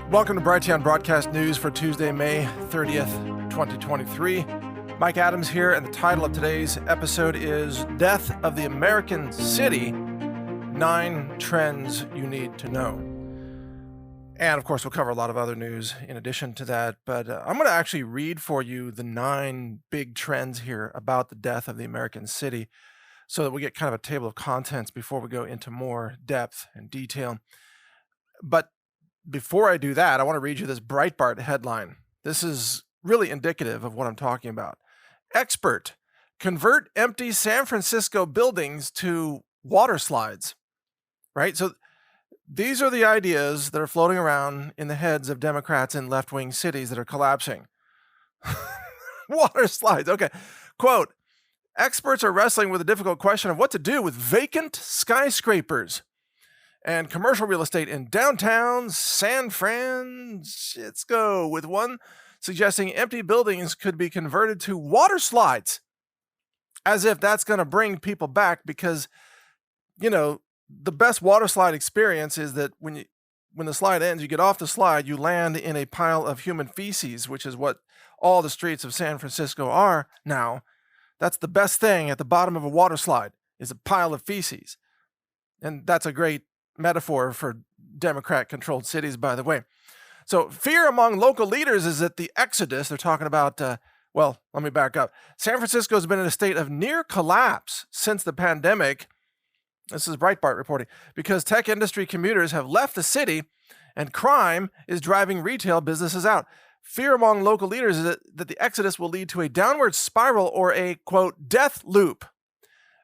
Welcome to Brighteon Broadcast News for Tuesday, May 30th, 2023. Mike Adams here, and the title of today's episode is Death of the American City, 9 Trends You Need to Know. And of course, we'll cover a lot of other news in addition to that, but I'm going to actually read for you the 9 big trends here about the death of the American city so that we get kind of a table of contents before we go into more depth and detail. But before I do that, I want to read you this Breitbart headline. This is really indicative of what I'm talking about. Expert, convert empty San Francisco buildings to water slides, right? So these are the ideas that are floating around in the heads of Democrats in left-wing cities that are collapsing. Water slides, okay. Quote, experts are wrestling with the difficult question of what to do with vacant skyscrapers and commercial real estate in downtown San Francisco, with one suggesting empty buildings could be converted to water slides, as if that's going to bring people back, because, you know, the best water slide experience is that when the slide ends, you get off the slide, you land in a pile of human feces, which is what all the streets of San Francisco are now. That's the best thing at the bottom of a water slide, is a pile of feces. And that's a great metaphor for Democrat-controlled cities, by the way. So fear among local leaders is that the exodus, they're talking about, well, let me back up. San Francisco has been in a state of near collapse since the pandemic. This is Breitbart reporting, because tech industry commuters have left the city and crime is driving retail businesses out. Fear among local leaders is that the exodus will lead to a downward spiral or a, quote, death loop.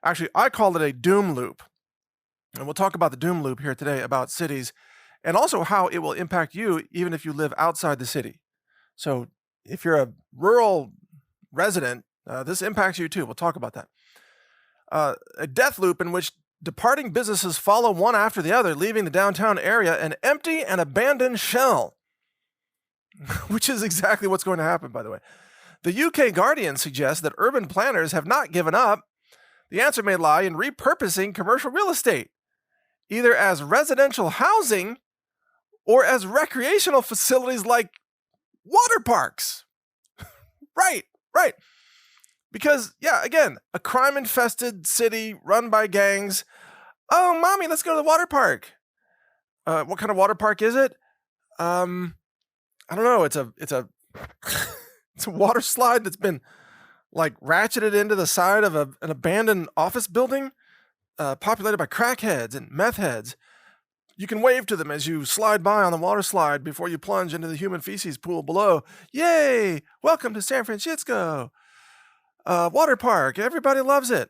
Actually, I call it a doom loop. And we'll talk about the doom loop here today, about cities, and also how it will impact you even if you live outside the city. So if you're a rural resident, this impacts you too. We'll talk about that. A death loop in which departing businesses follow one after the other, leaving the downtown area an empty and abandoned shell, which is exactly what's going to happen, by the way. The UK Guardian suggests that urban planners have not given up. The answer may lie in repurposing commercial real estate, either as residential housing or as recreational facilities like water parks. Right. Because, yeah, again, a crime-infested city run by gangs. Oh, mommy, let's go to the water park. What kind of water park is it? I don't know. It's a it's a water slide that's been like ratcheted into the side of an abandoned office building, populated by crackheads and meth heads. You can wave to them as you slide by on the water slide before you plunge into the human feces pool below. Yay! Welcome to San Francisco. Water park. Everybody loves it.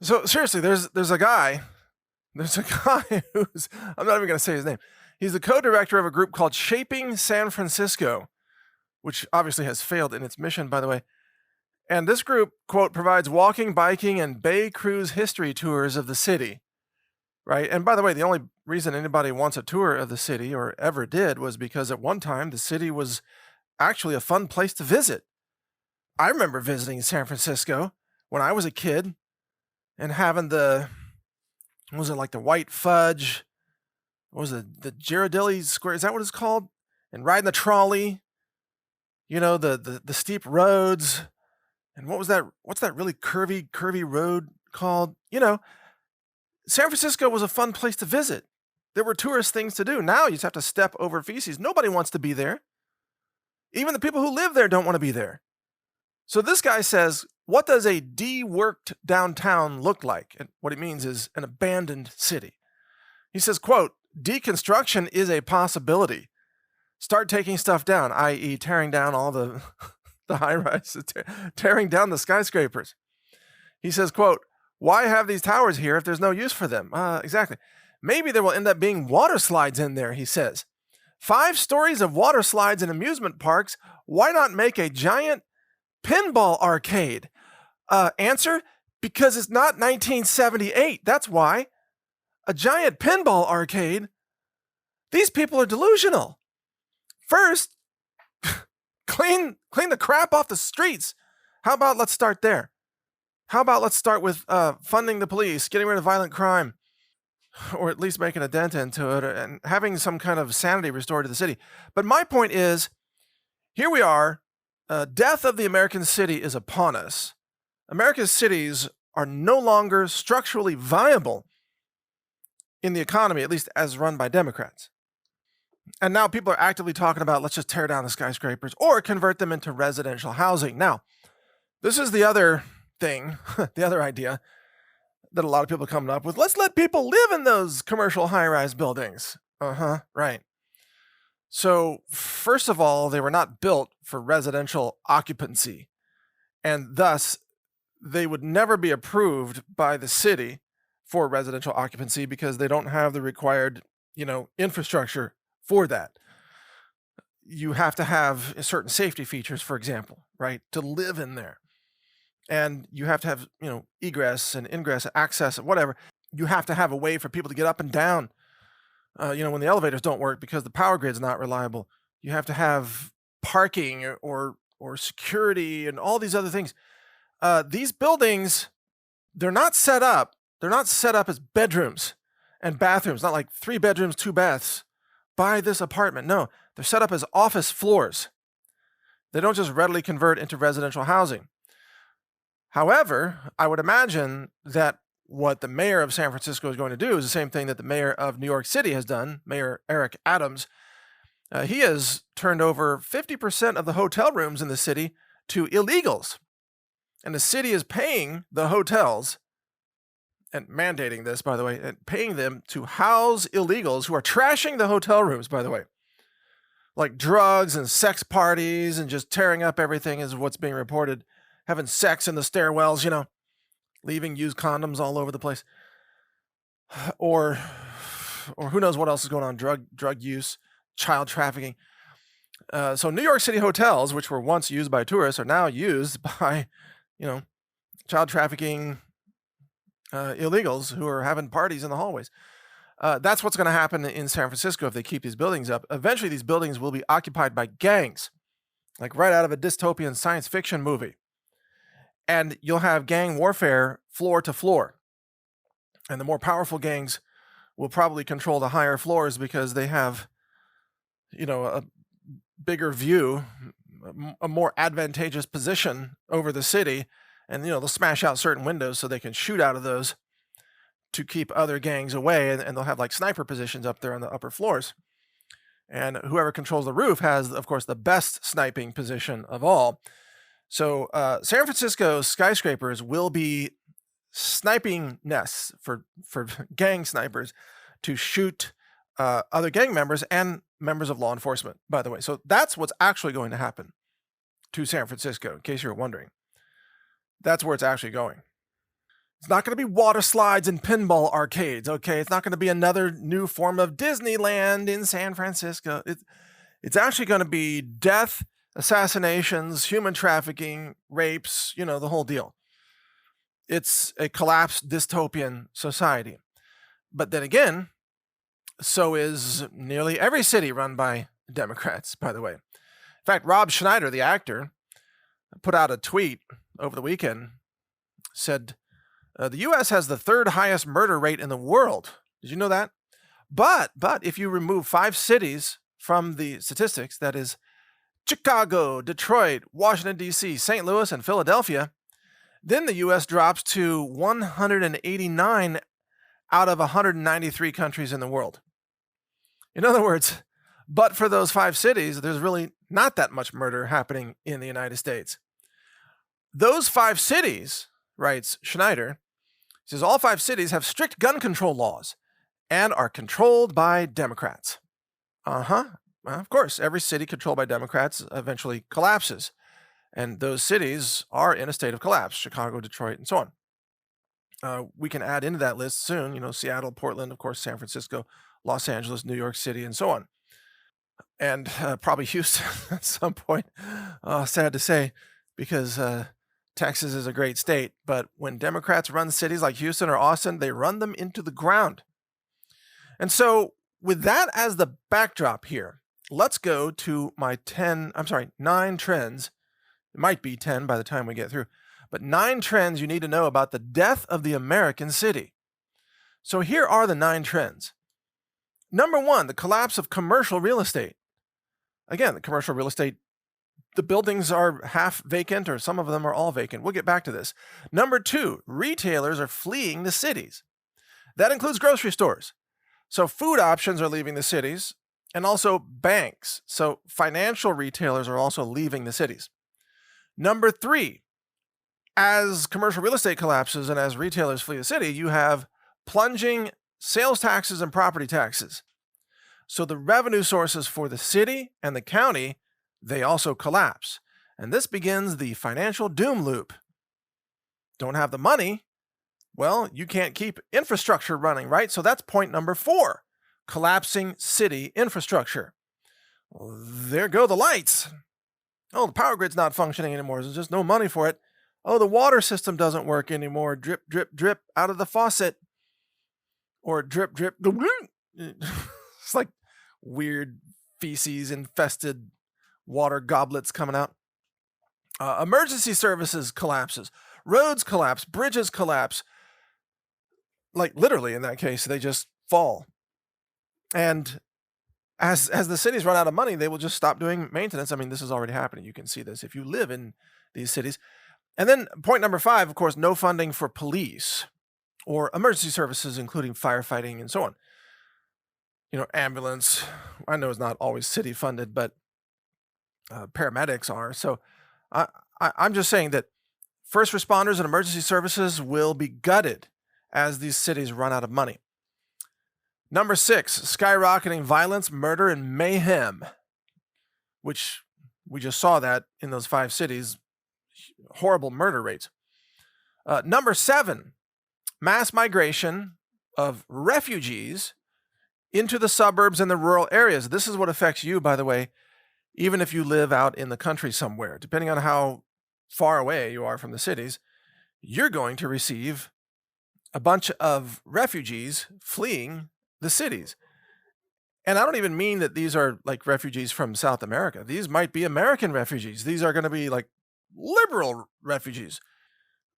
So seriously, there's a guy who's, I'm not even going to say his name. He's the co-director of a group called Shaping San Francisco, which obviously has failed in its mission, by the way. And this group, quote, provides walking, biking, and bay cruise history tours of the city, right? And by the way, the only reason anybody wants a tour of the city, or ever did, was because at one time the city was actually a fun place to visit. I remember visiting San Francisco when I was a kid and having what was it, like the white fudge? What was it, the Ghirardelli Square? Is that what it's called? And riding the trolley, you know, the steep roads. And what's that really curvy road called? You know, San Francisco was a fun place to visit. There were tourist things to do. Now you just have to step over feces. Nobody wants to be there. Even the people who live there don't want to be there. So this guy says, what does a de-worked downtown look like? And what he means is an abandoned city. He says, quote, deconstruction is a possibility. Start taking stuff down, i.e. tearing down all the high-rises, tearing down the skyscrapers. He says, quote, why have these towers here if there's no use for them? Exactly. Maybe there will end up being water slides in there, he says. 5 stories of water slides in amusement parks. Why not make a giant pinball arcade? Answer, because it's not 1978. That's why. A giant pinball arcade? These people are delusional. First, clean the crap off the streets. How about let's start there? How about let's start with funding the police, getting rid of violent crime? or at least making a dent into it and having some kind of sanity restored to the city. But my point is, here we are, death of the American city is upon us. America's cities are no longer structurally viable in the economy, at least as run by Democrats. And now people are actively talking about, let's just tear down the skyscrapers or convert them into residential housing. Now, this is the other thing, the other idea that a lot of people are coming up with. Let's let people live in those commercial high-rise buildings. Right. So, first of all, they were not built for residential occupancy, and thus they would never be approved by the city for residential occupancy because they don't have the required, infrastructure for that. You have to have certain safety features, for example, right, to live in there. And you have to have, egress and ingress, access, whatever. You have to have a way for people to get up and down, when the elevators don't work because the power grid's not reliable. You have to have parking or security and all these other things. These buildings, they're not set up as bedrooms and bathrooms, not like 3 bedrooms, 2 baths. Buy this apartment. No, they're set up as office floors. They don't just readily convert into residential housing. However, I would imagine that what the mayor of San Francisco is going to do is the same thing that the mayor of New York City has done, Mayor Eric Adams. He has turned over 50% of the hotel rooms in the city to illegals. And the city is paying the hotels, and mandating this, by the way, and paying them to house illegals who are trashing the hotel rooms, by the way. Like drugs and sex parties and just tearing up everything is what's being reported. Having sex in the stairwells, leaving used condoms all over the place. Or who knows what else is going on, drug use, child trafficking. So New York City hotels, which were once used by tourists, are now used by, child trafficking illegals who are having parties in the hallways. That's what's going to happen in San Francisco if they keep these buildings up. Eventually, these buildings will be occupied by gangs, like right out of a dystopian science fiction movie. And you'll have gang warfare floor to floor. And the more powerful gangs will probably control the higher floors because they have, a bigger view, a more advantageous position over the city. And, they'll smash out certain windows so they can shoot out of those to keep other gangs away. And they'll have like sniper positions up there on the upper floors. And whoever controls the roof has, of course, the best sniping position of all. So San Francisco skyscrapers will be sniping nests for gang snipers to shoot other gang members and members of law enforcement, by the way. So that's what's actually going to happen to San Francisco, in case you're wondering. That's where it's actually going. It's not going to be water slides and pinball arcades, okay? It's not going to be another new form of Disneyland in San Francisco. It's actually going to be death, assassinations, human trafficking, rapes, the whole deal. It's a collapsed dystopian society. But then again, so is nearly every city run by Democrats, by the way. In fact, Rob Schneider, the actor, put out a tweet over the weekend, said, the U.S. has the 3rd highest murder rate in the world. Did you know that? But if you remove 5 cities from the statistics, that is Chicago, Detroit, Washington, D.C., St. Louis, and Philadelphia, then the U.S. drops to 189 out of 193 countries in the world. In other words, but for those 5 cities, there's really not that much murder happening in the United States. Those 5 cities, writes Schneider, says all 5 cities have strict gun control laws and are controlled by Democrats. Well, of course, every city controlled by Democrats eventually collapses. And those cities are in a state of collapse, Chicago, Detroit, and so on. We can add into that list soon, Seattle, Portland, of course, San Francisco, Los Angeles, New York City, and so on. And probably Houston at some point. Sad to say, because Texas is a great state. But when Democrats run cities like Houston or Austin, they run them into the ground. And so with that as the backdrop here, let's go to my 9 trends. It might be 10 by the time we get through, but 9 trends you need to know about the death of the American city. So here are the 9 trends. Number 1, the collapse of commercial real estate. Again, the commercial real estate, the buildings are half vacant or some of them are all vacant. We'll get back to this. Number 2, retailers are fleeing the cities. That includes grocery stores. So food options are leaving the cities, and also banks. So financial retailers are also leaving the cities. Number 3, as commercial real estate collapses and as retailers flee the city, you have plunging sales taxes and property taxes. So the revenue sources for the city and the county, they also collapse. And this begins the financial doom loop. Don't have the money? Well, you can't keep infrastructure running, right? So that's point number 4, collapsing city infrastructure. Well, there go the lights. Oh, the power grid's not functioning anymore. There's just no money for it. Oh, the water system doesn't work anymore. Drip, drip, drip out of the faucet. Or drip, drip. It's like weird feces-infested water goblets coming out. Emergency services collapses. Roads collapse. Bridges collapse. Like literally in that case, they just fall. And as the cities run out of money, they will just stop doing maintenance. I mean, this is already happening. You can see this if you live in these cities. And then point number 5, of course, no funding for police or emergency services, including firefighting and so on. Ambulance, I know it's not always city funded, but paramedics are. So I'm just saying that first responders and emergency services will be gutted as these cities run out of money. Number 6, skyrocketing violence, murder, and mayhem, which we just saw that in those 5 cities, horrible murder rates. Number 7, mass migration of refugees into the suburbs and the rural areas. This is what affects you, by the way, even if you live out in the country somewhere. Depending on how far away you are from the cities, you're going to receive a bunch of refugees fleeing the cities. And I don't even mean that these are like refugees from South America. These might be American refugees. These are going to be like liberal refugees,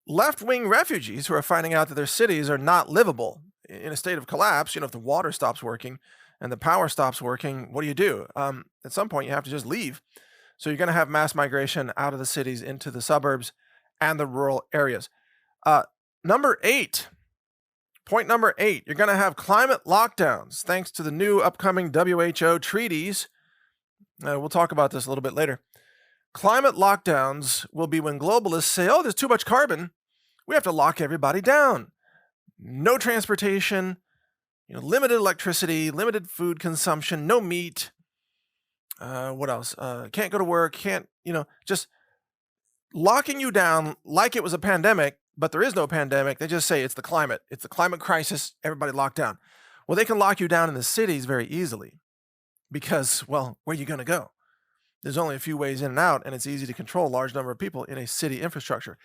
left-wing refugees who are finding out that their cities are not livable in a state of collapse. If the water stops working and the power stops working, what do? At some point, you have to just leave. So you're going to have mass migration out of the cities into the suburbs and the rural areas. Number 8. Point number 8, you're going to have climate lockdowns thanks to the new upcoming WHO treaties. We'll talk about this a little bit later. Climate lockdowns will be when globalists say, oh, there's too much carbon. We have to lock everybody down. No transportation, limited electricity, limited food consumption, no meat. What else? Can't go to work, just locking you down like it was a pandemic. But there is no pandemic. They just say it's the climate. It's the climate crisis. Everybody locked down. Well, they can lock you down in the cities very easily because, well, where are you going to go? There's only a few ways in and out, and it's easy to control a large number of people in a city infrastructure.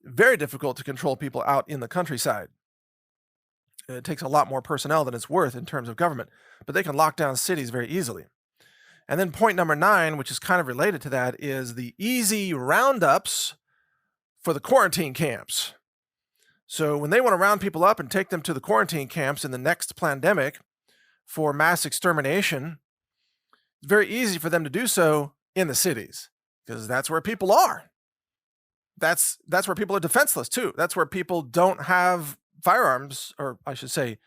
Very difficult to control people out in the countryside. It takes a lot more personnel than it's worth in terms of government, but they can lock down cities very easily. And then point number 9, which is kind of related to that, is the easy roundups for the quarantine camps. So when they want to round people up and take them to the quarantine camps in the next pandemic for mass extermination, it's very easy for them to do so in the cities because that's where people are. That's where people are defenseless too. That's where people don't have firearms, or I should say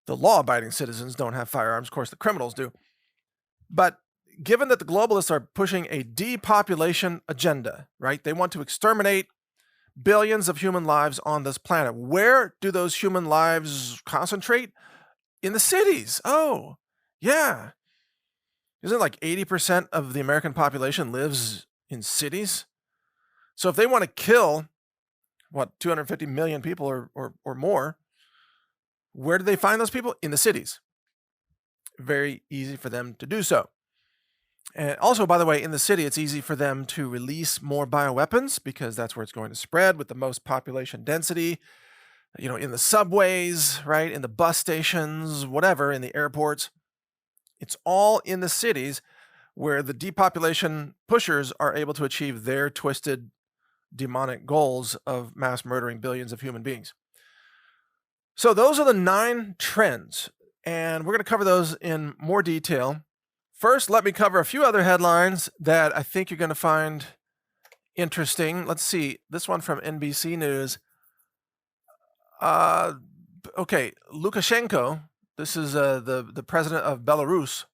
the law-abiding citizens don't have firearms. Of course, the criminals do. But given that the globalists are pushing a depopulation agenda, right? They want to exterminate billions of human lives on this planet. Where do those human lives concentrate? In the cities. Oh, yeah. Isn't it like 80% of the American population lives in cities? So if they want to kill, 250 million people or more, where do they find those people? In the cities. Very easy for them to do so. And also, by the way, in the city, it's easy for them to release more bioweapons because that's where it's going to spread with the most population density, in the subways, right? In the bus stations, whatever, in the airports. It's all in the cities where the depopulation pushers are able to achieve their twisted, demonic goals of mass murdering billions of human beings. So those are the 9 trends, and we're going to cover those in more detail. First, let me cover a few other headlines that I think you're going to find interesting. Let's see. This one from NBC News. Okay, Lukashenko, this is the president of Belarus,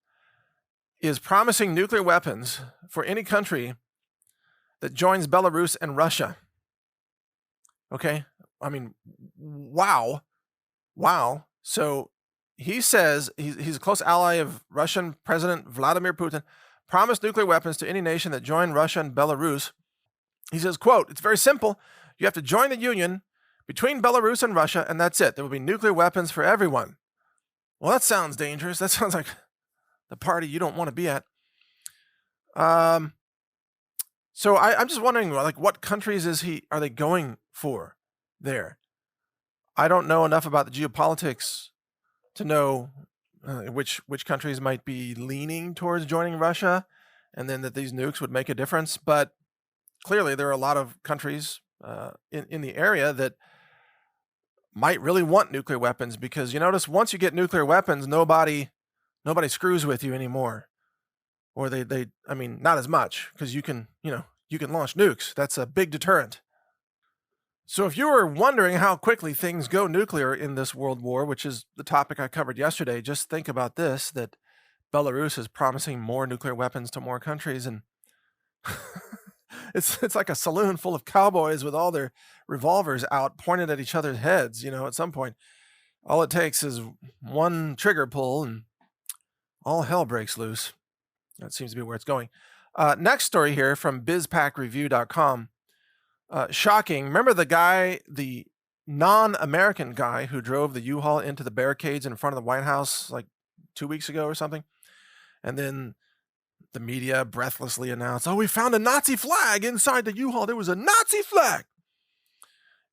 is promising nuclear weapons for any country that joins Belarus and Russia. Okay, I mean, wow. So he says he's a close ally of Russian President Vladimir Putin, promised nuclear weapons to any nation that joined Russia and Belarus. He says, quote, "It's very simple. You have to join the union between Belarus and Russia, and that's it. There will be nuclear weapons for everyone." Well, that sounds dangerous. That sounds like the party you don't want to be at. So I'm just wondering, like, what countries are they going for there? I don't know enough about the geopolitics to know which countries might be leaning towards joining Russia, and then that these nukes would make a difference. But clearly, there are a lot of countries in the area that might really want nuclear weapons, because you notice once you get nuclear weapons, nobody screws with you anymore, or they I mean, not as much, because you can launch nukes. That's a big deterrent. So if you were wondering how quickly things go nuclear in this world war, which is the topic I covered yesterday, just think about this, that Belarus is promising more nuclear weapons to more countries, and it's like a saloon full of cowboys with all their revolvers out pointed at each other's heads. At some point, all it takes is one trigger pull and all hell breaks loose. That seems to be where it's going. Next story here from bizpackreview.com. Shocking. Remember the non-American guy who drove the U-Haul into the barricades in front of the White House like 2 weeks ago or something? And then the media breathlessly announced, "Oh, we found a Nazi flag inside the U-Haul. There was a Nazi flag."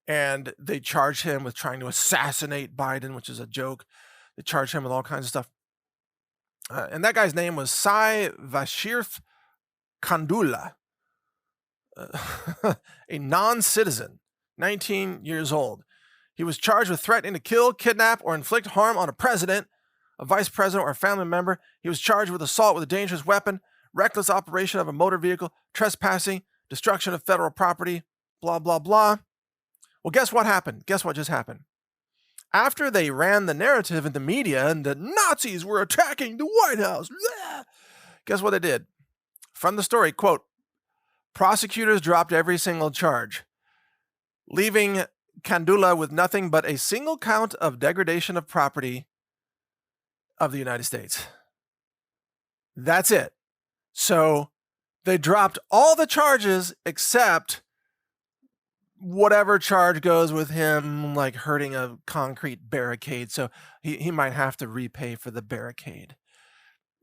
And they charged him with trying to assassinate Biden, which is a joke. They charged him with all kinds of stuff. And that guy's name was Sai Vashirth Kandula, a non-citizen, 19 years old. He was charged with threatening to kill, kidnap, or inflict harm on a president, a vice president, or a family member. He was charged with assault with a dangerous weapon, reckless operation of a motor vehicle, trespassing, destruction of federal property, blah, blah, blah. Well, guess what happened? Guess what just happened? After they ran the narrative in the media and the Nazis were attacking the White House, guess what they did? From the story, quote, "Prosecutors dropped every single charge, leaving Kandula with nothing but a single count of degradation of property of the United States." That's it. So they dropped all the charges except whatever charge goes with him, like hurting a concrete barricade. So he might have to repay for the barricade,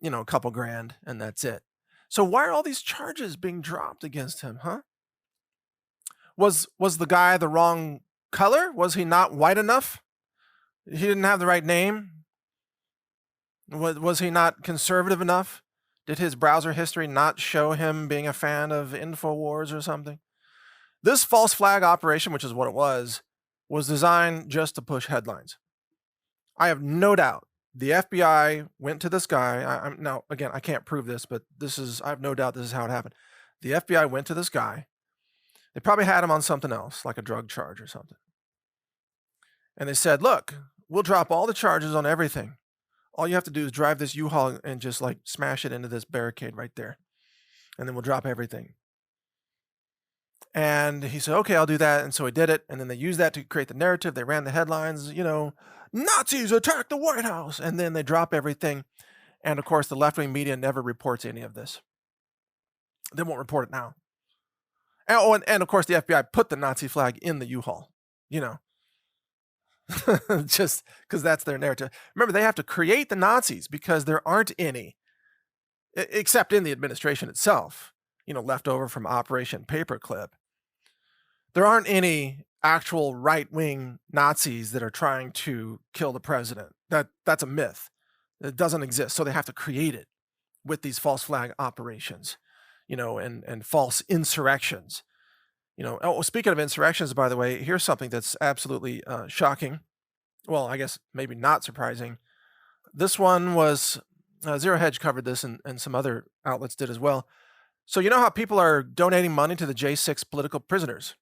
a couple grand, and that's it. So why are all these charges being dropped against him, huh? Was the guy the wrong color? Was he not white enough? He didn't have the right name? Was he not conservative enough? Did his browser history not show him being a fan of InfoWars or something? This false flag operation, which is what it was designed just to push headlines. I have no doubt the FBI went to this guy. Now, again, I can't prove this, but I have no doubt this is how it happened. The FBI went to this guy. They probably had him on something else, like a drug charge or something. And they said, "Look, we'll drop all the charges on everything. All you have to do is drive this U-Haul and just like smash it into this barricade right there. And then we'll drop everything." And he said, "Okay, I'll do that." And so he did it. And then they used that to create the narrative. They ran the headlines, Nazis attacked the White House. And then they drop everything. And of course, the left-wing media never reports any of this. They won't report it now. And of course, the FBI put the Nazi flag in the U-Haul, just because that's their narrative. Remember, they have to create the Nazis because there aren't any, except in the administration itself, left over from Operation Paperclip. There aren't any actual right-wing Nazis that are trying to kill the president. That's a myth. It doesn't exist. So they have to create it with these false flag operations, and false insurrections. Speaking of insurrections, by the way, here's something that's absolutely shocking. Well, I guess maybe not surprising. This one was Zero Hedge covered this, and some other outlets did as well. So you know how people are donating money to the J6 political prisoners,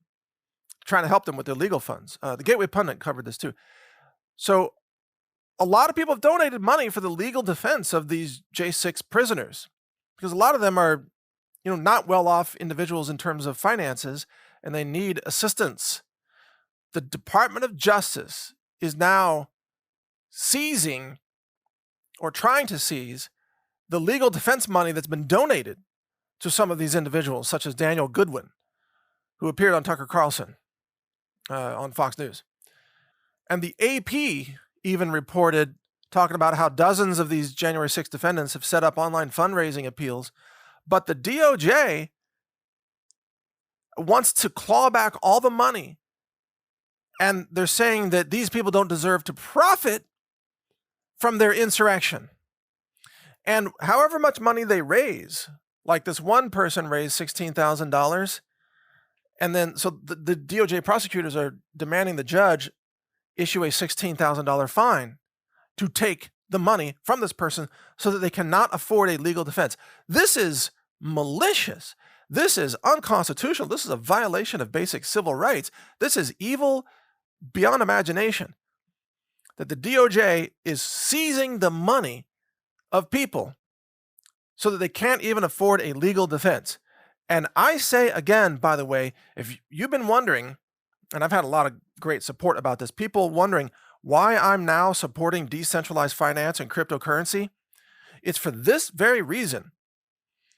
trying to help them with their legal funds. The Gateway Pundit covered this too. So a lot of people have donated money for the legal defense of these J6 prisoners, because a lot of them are, not well-off individuals in terms of finances, and they need assistance. The Department of Justice is now seizing, or trying to seize, the legal defense money that's been donated to some of these individuals, such as Daniel Goodwin, who appeared on Tucker Carlson on Fox News. And the AP even reported, talking about how dozens of these January 6th defendants have set up online fundraising appeals, but the DOJ wants to claw back all the money. And they're saying that these people don't deserve to profit from their insurrection. And however much money they raise, like this one person raised $16,000, and then so the DOJ prosecutors are demanding the judge issue a $16,000 fine to take the money from this person so that they cannot afford a legal defense. This is malicious. This is unconstitutional. This is a violation of basic civil rights. This is evil beyond imagination. That the DOJ is seizing the money of people so that they can't even afford a legal defense. And I say again, by the way, if you've been wondering, and I've had a lot of great support about this, people wondering why I'm now supporting decentralized finance and cryptocurrency, it's for this very reason.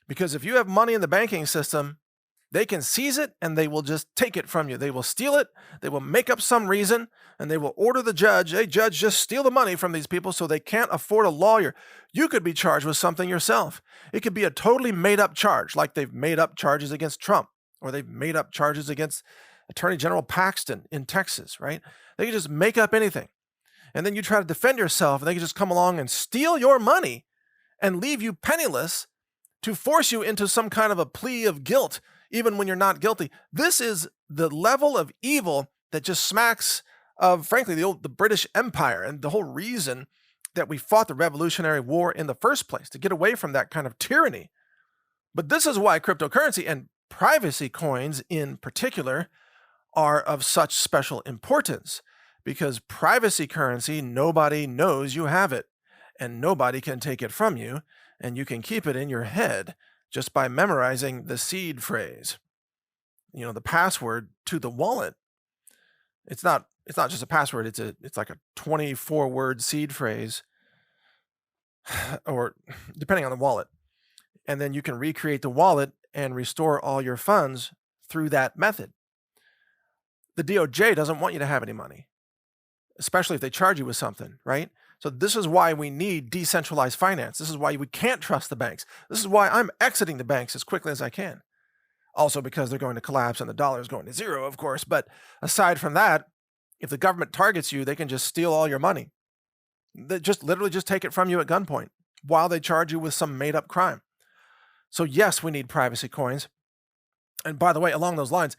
Because if you have money in the banking system, they can seize it and they will just take it from you. They will steal it. They will make up some reason and they will order the judge, hey, judge, just steal the money from these people so they can't afford a lawyer. You could be charged with something yourself. It could be a totally made up charge, like they've made up charges against Trump, or they've made up charges against Attorney General Paxton in Texas, right? They can just make up anything. And then you try to defend yourself and they can just come along and steal your money and leave you penniless to force you into some kind of a plea of guilt, even when you're not guilty. This is the level of evil that just smacks of, frankly, the British Empire, and the whole reason that we fought the Revolutionary War in the first place, to get away from that kind of tyranny. But this is why cryptocurrency and privacy coins in particular are of such special importance, because privacy currency, nobody knows you have it, and nobody can take it from you, and you can keep it in your head just by memorizing the seed phrase, the password to the wallet. It's not just a password. It's like a 24-word seed phrase, or depending on the wallet. And then you can recreate the wallet and restore all your funds through that method. The DOJ doesn't want you to have any money, especially if they charge you with something, right? So this is why we need decentralized finance. This is why we can't trust the banks. This is why I'm exiting the banks as quickly as I can. Also because they're going to collapse and the dollar is going to zero, of course. But aside from that, if the government targets you, they can just steal all your money. They just literally just take it from you at gunpoint while they charge you with some made-up crime. So yes, we need privacy coins. And by the way, along those lines,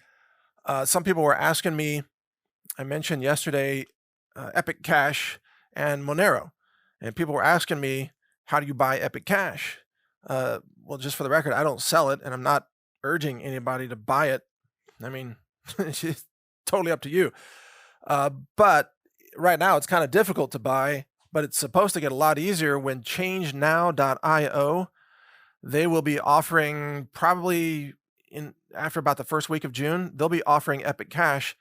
some people were asking me, I mentioned yesterday, Epic Cash and Monero. And people were asking me, how do you buy Epic Cash? Well, just for the record, I don't sell it, and I'm not urging anybody to buy it. I mean, it's totally up to you. But right now, it's kind of difficult to buy, but it's supposed to get a lot easier when ChangeNow.io, they will be offering probably after about the first week of June, they'll be offering Epic Cash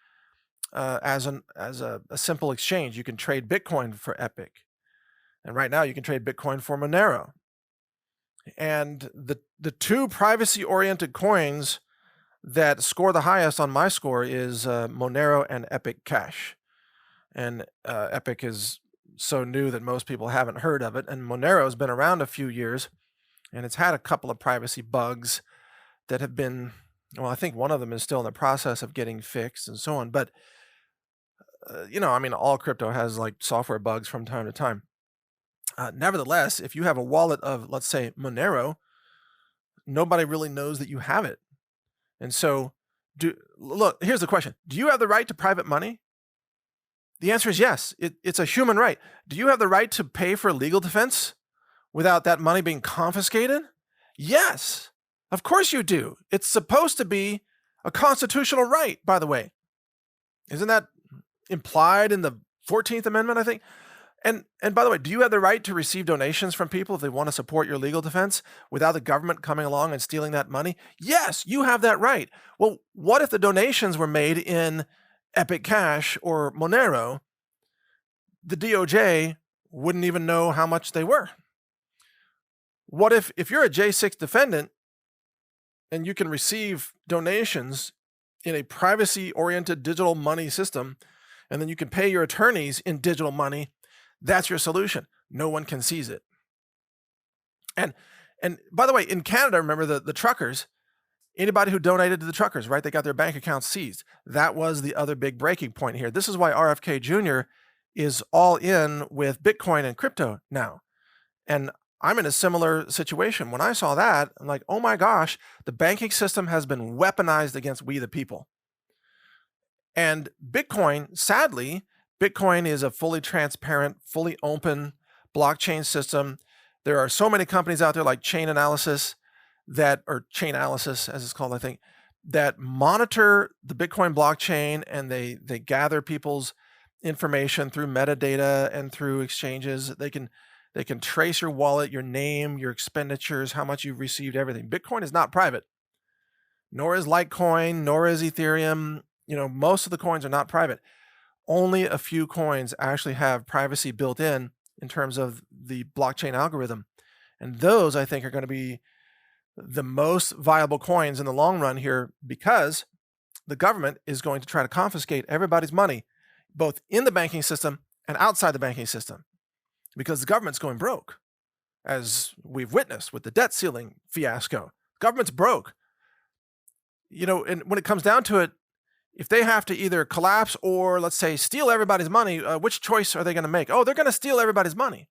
as a simple exchange. You can trade Bitcoin for Epic. And right now you can trade Bitcoin for Monero. And the two privacy-oriented coins that score the highest on my score is Monero and Epic Cash. And Epic is so new that most people haven't heard of it. And Monero has been around a few years, and it's had a couple of privacy bugs that have been, well, I think one of them is still in the process of getting fixed and so on. But, all crypto has like software bugs from time to time. Nevertheless, if you have a wallet of, let's say, Monero, nobody really knows that you have it. And so, look, here's the question. Do you have the right to private money? The answer is yes. It's a human right. Do you have the right to pay for legal defense without that money being confiscated? Yes, of course you do. It's supposed to be a constitutional right, by the way. Isn't that implied in the 14th Amendment, I think? And by the way, do you have the right to receive donations from people if they want to support your legal defense without the government coming along and stealing that money? Yes, you have that right. Well, what if the donations were made in Epic Cash or Monero? The DOJ wouldn't even know how much they were. What if you're a J6 defendant and you can receive donations in a privacy-oriented digital money system, and then you can pay your attorneys in digital money? That's your solution. No one can seize it. And by the way, in Canada, remember the truckers, anybody who donated to the truckers, right? They got their bank accounts seized. That was the other big breaking point here. This is why RFK Jr. is all in with Bitcoin and crypto now. And I'm in a similar situation. When I saw that, I'm like, oh my gosh, the banking system has been weaponized against we the people. And Bitcoin, sadly, Bitcoin is a fully transparent, fully open blockchain system. There are so many companies out there like Chainalysis or Chainalysis as it's called, I think, that monitor the Bitcoin blockchain, and they gather people's information through metadata and through exchanges. They can trace your wallet, your name, your expenditures, how much you've received, everything. Bitcoin is not private, nor is Litecoin, nor is Ethereum. Most of the coins are not private. Only a few coins actually have privacy built in terms of the blockchain algorithm. And those, I think, are going to be the most viable coins in the long run here, because the government is going to try to confiscate everybody's money, both in the banking system and outside the banking system, because the government's going broke, as we've witnessed with the debt ceiling fiasco. Government's broke. And when it comes down to it, if they have to either collapse or, let's say, steal everybody's money, which choice are they going to make? Oh, they're going to steal everybody's money.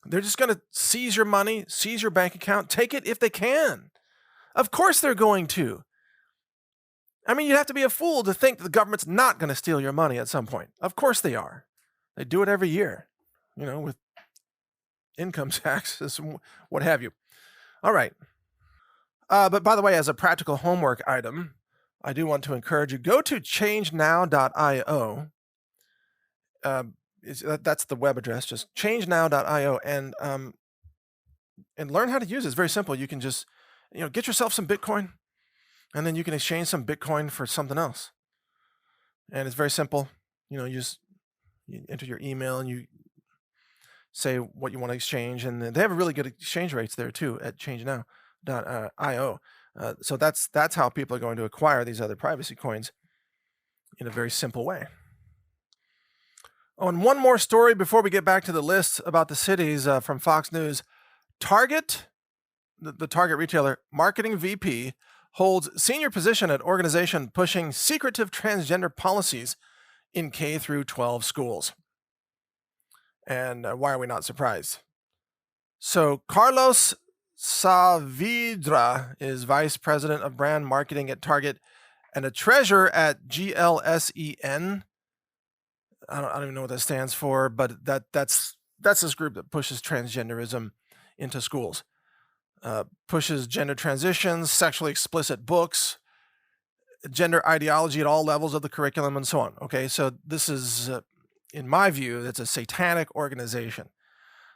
They're just going to seize your money, seize your bank account, take it if they can. Of course they're going to. I mean, you have to be a fool to think that the government's not going to steal your money at some point. Of course they are. They do it every year, with income taxes and what have you. All right. But by the way, as a practical homework item, I do want to encourage you, go to changenow.io. That's the web address, just changenow.io, and learn how to use it. It's very simple. You can just, get yourself some Bitcoin, and then you can exchange some Bitcoin for something else. And it's very simple. You enter your email and you say what you want to exchange, and they have a really good exchange rates there too at changenow.io. So that's how people are going to acquire these other privacy coins, in a very simple way. Oh, and one more story before we get back to the list about the cities from Fox News. Target, the Target retailer, marketing VP, holds senior position at organization pushing secretive transgender policies in K through 12 schools. And why are we not surprised? So Carlos Saavedra is vice president of brand marketing at Target and a treasurer at GLSEN. I don't even know what that stands for, but that's this group that pushes transgenderism into schools, pushes gender transitions, sexually explicit books, gender ideology at all levels of the curriculum, and so on. Okay, so this is, in my view, it's a satanic organization.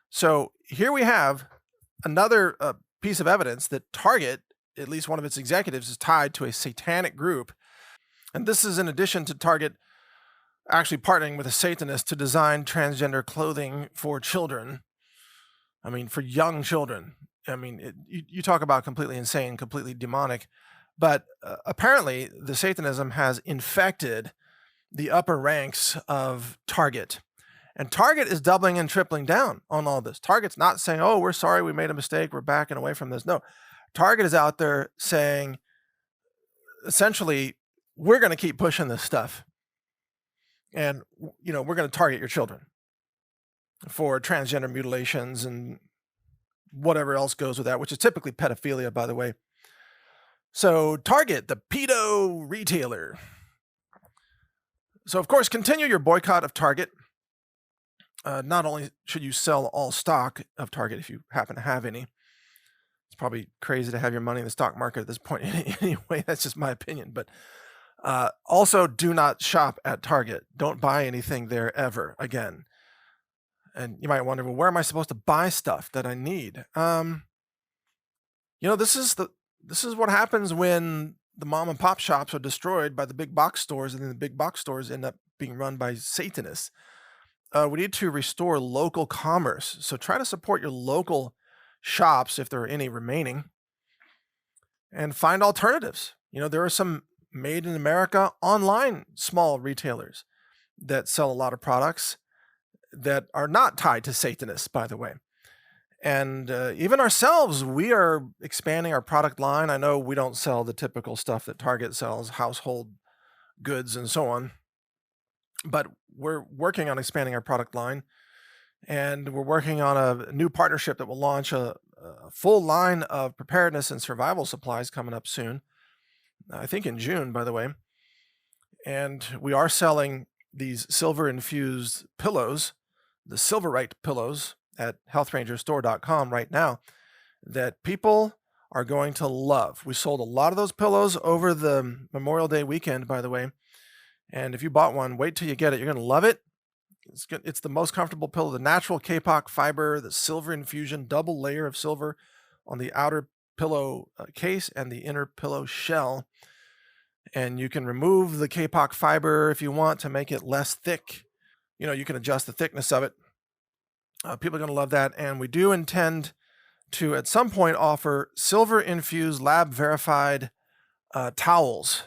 So here we have another piece of evidence that Target, at least one of its executives, is tied to a satanic group. And this is in addition to Target actually partnering with a Satanist to design transgender clothing for children. I mean, for young children. I mean, you talk about completely insane, completely demonic. But apparently, the Satanism has infected the upper ranks of Target. And Target is doubling and tripling down on all this. Target's not saying, oh, we're sorry, we made a mistake, we're backing away from this. No, Target is out there saying, essentially, we're going to keep pushing this stuff. And, we're going to target your children for transgender mutilations and whatever else goes with that, which is typically pedophilia, by the way. So Target, the pedo retailer, So, of course, continue your boycott of Target. Not only should you sell all stock of Target if you happen to have any. It's probably crazy to have your money in the stock market at this point anyway. That's just my opinion. But also, do not shop at Target. Don't buy anything there ever again. And you might wonder, well, where am I supposed to buy stuff that I need? This is what happens when the mom and pop shops are destroyed by the big box stores, and then the big box stores end up being run by Satanists. We need to restore local commerce. So try to support your local shops if there are any remaining, and find alternatives. There are some made in America online small retailers that sell a lot of products that are not tied to Satanists, by the way. And even ourselves, we are expanding our product line. I know we don't sell the typical stuff that Target sells, household goods and so on, but we're working on expanding our product line, and we're working on a new partnership that will launch a full line of preparedness and survival supplies coming up soon. I think in June, by the way. And we are selling these silver-infused pillows, the Silverite pillows, at healthrangerstore.com right now, that people are going to love. We sold a lot of those pillows over the Memorial Day weekend, by the way. And if you bought one, wait till you get it. You're going to love it. It's the most comfortable pillow, the natural kapok fiber, the silver infusion, double layer of silver on the outer pillow case and the inner pillow shell. And you can remove the kapok fiber if you want to make it less thick. You can adjust the thickness of it. People are going to love that. And we do intend to, at some point, offer silver-infused, lab-verified towels.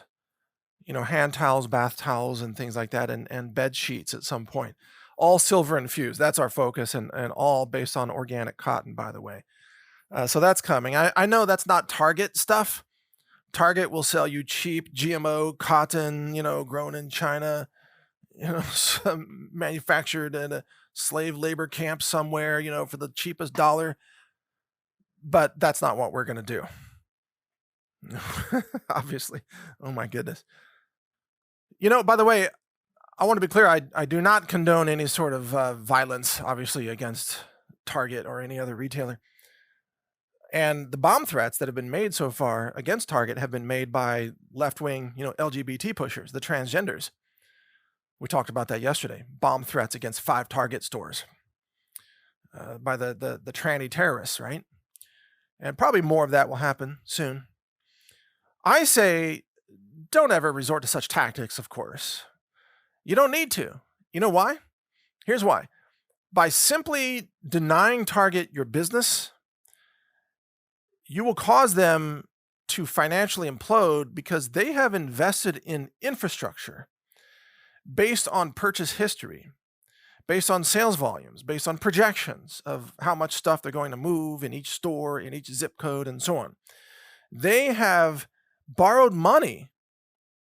Hand towels, bath towels, and things like that, and bed sheets at some point. All silver-infused. That's our focus, and all based on organic cotton, by the way. So that's coming. I know that's not Target stuff. Target will sell you cheap GMO cotton, grown in China, manufactured in a slave labor camp somewhere, for the cheapest dollar. But that's not what we're going to do. Obviously. Oh my goodness. By the way, I want to be clear. I do not condone any sort of violence, obviously, against Target or any other retailer. And the bomb threats that have been made so far against Target have been made by left-wing, LGBT pushers, the transgenders. We talked about that yesterday. Bomb threats against 5 Target stores by the tranny terrorists, right? And probably more of that will happen soon. I say, don't ever resort to such tactics, of course. You don't need to. You know why? Here's why. By simply denying Target your business, you will cause them to financially implode because they have invested in infrastructure based on purchase history, based on sales volumes, based on projections of how much stuff they're going to move in each store, in each zip code, and so on. They have borrowed money.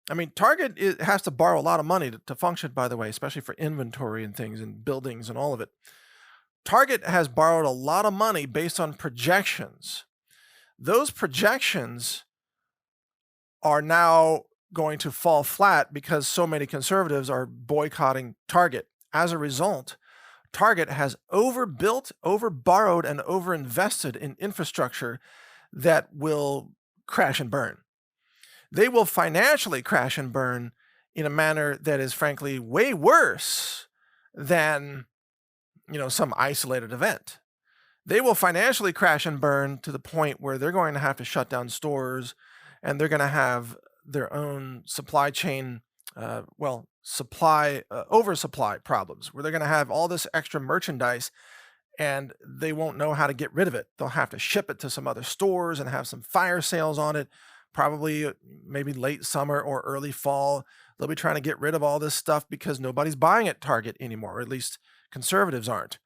I mean, Target has to borrow a lot of money to function, by the way, especially for inventory and things and buildings and all of it. Target has borrowed a lot of money based on projections. Those projections are now going to fall flat because so many conservatives are boycotting Target. As a result, Target has overbuilt, overborrowed, and overinvested in infrastructure that will crash and burn. They will financially crash and burn in a manner that is frankly way worse than, some isolated event. They will financially crash and burn to the point where they're going to have to shut down stores, and they're going to have their own supply chain, oversupply problems, where they're going to have all this extra merchandise and they won't know how to get rid of it. They'll have to ship it to some other stores and have some fire sales on it, probably maybe late summer or early fall. They'll be trying to get rid of all this stuff because nobody's buying at Target anymore, or at least conservatives aren't.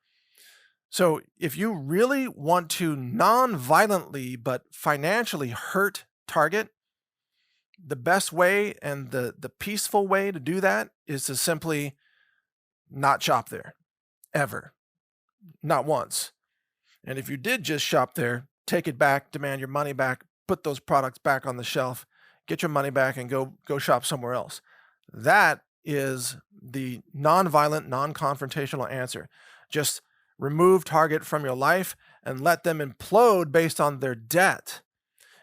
So if you really want to non-violently but financially hurt Target, the best way and the peaceful way to do that is to simply not shop there, ever. Not once. And if you did just shop there, take it back, demand your money back, put those products back on the shelf, get your money back, and go shop somewhere else. That is the nonviolent, non-confrontational answer. Just remove Target from your life and let them implode based on their debt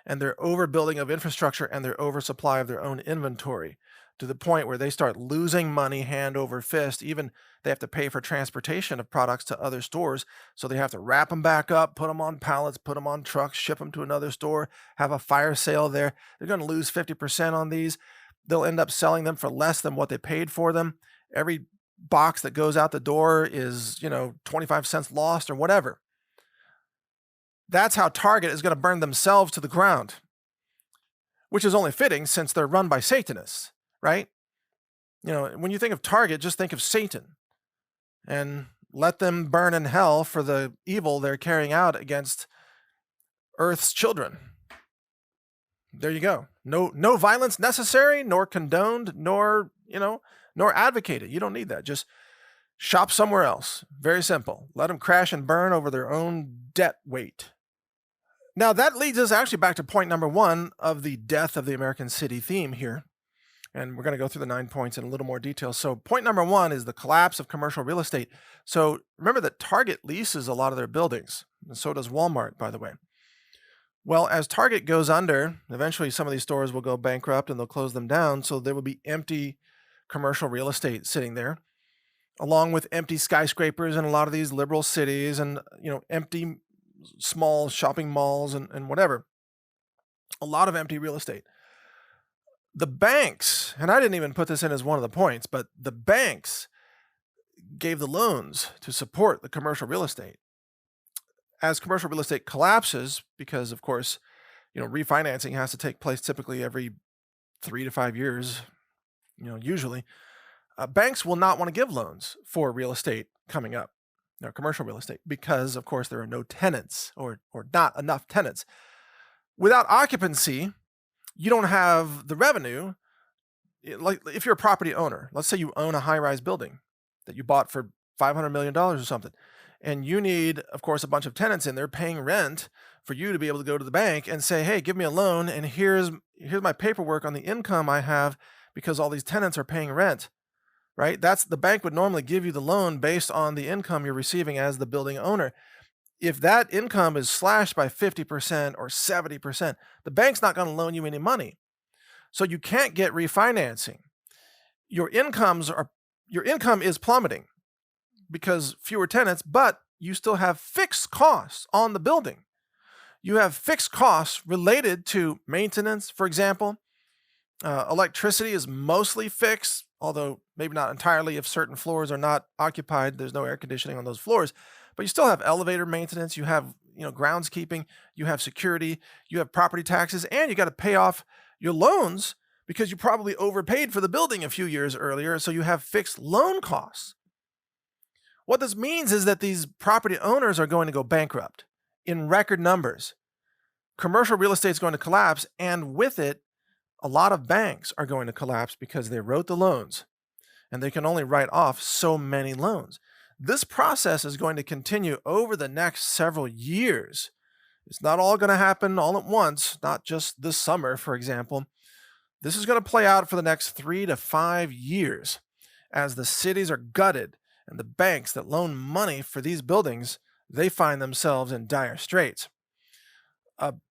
and their overbuilding of infrastructure and their oversupply of their own inventory, to the point where they start losing money hand over fist. Even they have to pay for transportation of products to other stores. So they have to wrap them back up, put them on pallets, put them on trucks, ship them to another store, have a fire sale there. They're going to lose 50% on these. They'll end up selling them for less than what they paid for them. Every box that goes out the door is, 25 cents lost or whatever. That's how Target is going to burn themselves to the ground, which is only fitting since they're run by Satanists, right? When you think of Target, just think of Satan and let them burn in hell for the evil they're carrying out against Earth's children. There you go. No violence necessary, nor condoned, nor advocated. You don't need that. Just shop somewhere else. Very simple. Let them crash and burn over their own debt weight. Now that leads us actually back to point number 1 of the death of the American city theme here. And we're going to go through the 9 points in a little more detail. So point number 1 is the collapse of commercial real estate. So remember that Target leases a lot of their buildings, and so does Walmart, by the way. Well, as Target goes under, eventually some of these stores will go bankrupt and they'll close them down. So there will be empty commercial real estate sitting there, along with empty skyscrapers in a lot of these liberal cities and, empty small shopping malls and whatever. A lot of empty real estate. The banks, and I didn't even put this in as one of the points, but the banks gave the loans to support the commercial real estate. As commercial real estate collapses, because of course, refinancing has to take place typically every 3 to 5 years, usually, banks will not want to give loans for real estate coming up, commercial real estate, because of course there are no tenants or not enough tenants. Without occupancy, you don't have the revenue. Like if you're a property owner, let's say you own a high-rise building that you bought for $500 million or something, and you need, of course, a bunch of tenants in there paying rent for you to be able to go to the bank and say, hey, give me a loan, and here's my paperwork on the income I have because all these tenants are paying rent, right? The bank would normally give you the loan based on the income you're receiving as the building owner. If that income is slashed by 50% or 70%, the bank's not going to loan you any money. So you can't get refinancing. Your income is plummeting because fewer tenants, but you still have fixed costs on the building. You have fixed costs related to maintenance, for example. Electricity is mostly fixed, although maybe not entirely if certain floors are not occupied. There's no air conditioning on those floors. But you still have elevator maintenance, you have, groundskeeping, you have security, you have property taxes, and you got to pay off your loans because you probably overpaid for the building a few years earlier, so you have fixed loan costs. What this means is that these property owners are going to go bankrupt in record numbers. Commercial real estate is going to collapse, and with it, a lot of banks are going to collapse because they wrote the loans, and they can only write off so many loans. This process is going to continue over the next several years. It's not all going to happen all at once, not just this summer, for example. This is going to play out for the next 3 to 5 years as the cities are gutted and the banks that loan money for these buildings, they find themselves in dire straits.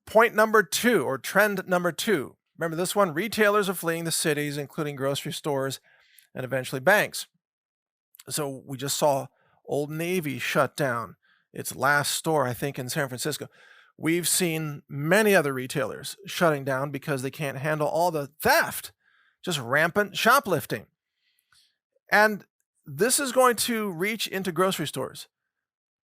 Point number 2, or trend number 2. Remember this one? Retailers are fleeing the cities, including grocery stores and eventually banks. So we just saw Old Navy shut down its last store, I think, in San Francisco. We've seen many other retailers shutting down because they can't handle all the theft, just rampant shoplifting. And this is going to reach into grocery stores.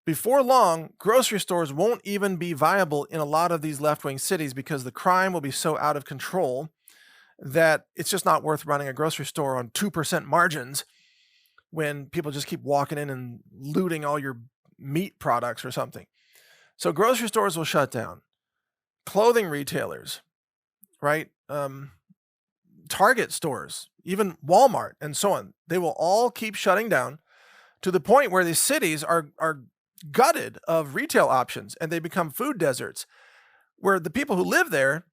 Before long, grocery stores won't even be viable in a lot of these left-wing cities because the crime will be so out of control that it's just not worth running a grocery store on 2% margins when people just keep walking in and looting all your meat products or something. So grocery stores will shut down. Clothing retailers, right? Target stores, even Walmart and so on. They will all keep shutting down to the point where these cities are gutted of retail options and they become food deserts where the people who live there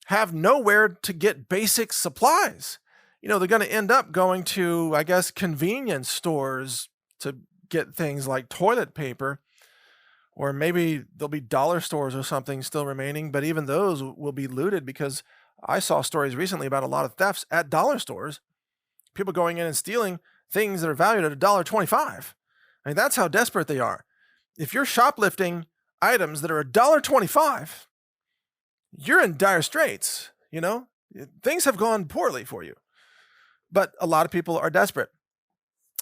have nowhere to get basic supplies. they're going to end up going to, I guess, convenience stores to get things like toilet paper, or maybe there'll be dollar stores or something still remaining, but even those will be looted, because I saw stories recently about a lot of thefts at dollar stores, people going in and stealing things that are valued at $1.25. I mean, that's how desperate they are. If you're shoplifting items that are $1.25, you're in dire straits. Things have gone poorly for you. But a lot of people are desperate.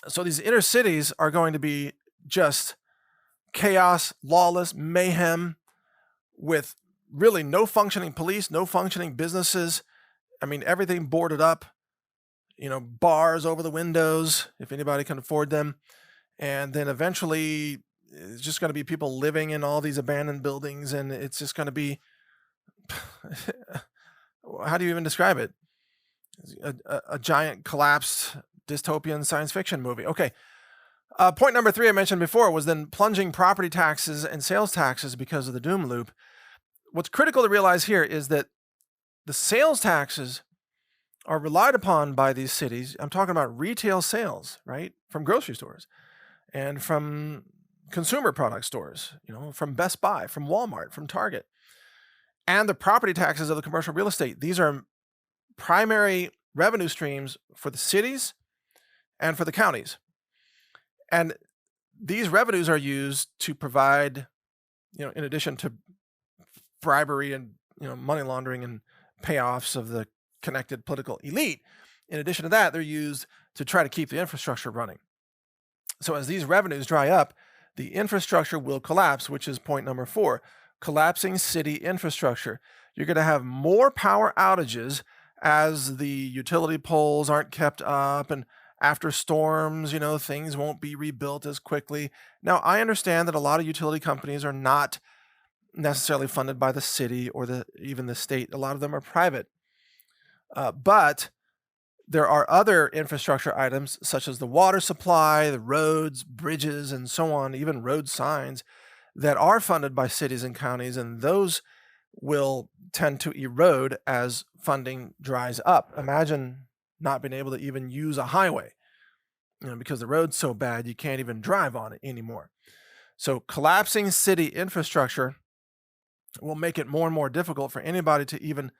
So these inner cities are going to be just chaos, lawless, mayhem, with really no functioning police, no functioning businesses. I mean, everything boarded up, bars over the windows, if anybody can afford them. And then eventually it's just going to be people living in all these abandoned buildings, and it's just going to be, how do you even describe it? A giant collapsed dystopian science fiction movie. Okay. Point number 3 I mentioned before was then plunging property taxes and sales taxes because of the doom loop. What's critical to realize here is that the sales taxes are relied upon by these cities. I'm talking about retail sales, right? From grocery stores and from consumer product stores, from Best Buy, from Walmart, from Target. And the property taxes of the commercial real estate. These are primary revenue streams for the cities and for the counties. And these revenues are used to provide, in addition to bribery and, money laundering and payoffs of the connected political elite, in addition to that, they're used to try to keep the infrastructure running. So as these revenues dry up, the infrastructure will collapse, which is point number 4, collapsing city infrastructure. You're going to have more power outages as the utility poles aren't kept up, and after storms, things won't be rebuilt as quickly. Now, I understand that a lot of utility companies are not necessarily funded by the city or even the state. A lot of them are private. But there are other infrastructure items, such as the water supply, the roads, bridges, and so on, even road signs, that are funded by cities and counties, and those will tend to erode as funding dries up. Imagine not being able to even use a highway, because the road's so bad you can't even drive on it anymore. So collapsing city infrastructure will make it more and more difficult for anybody to even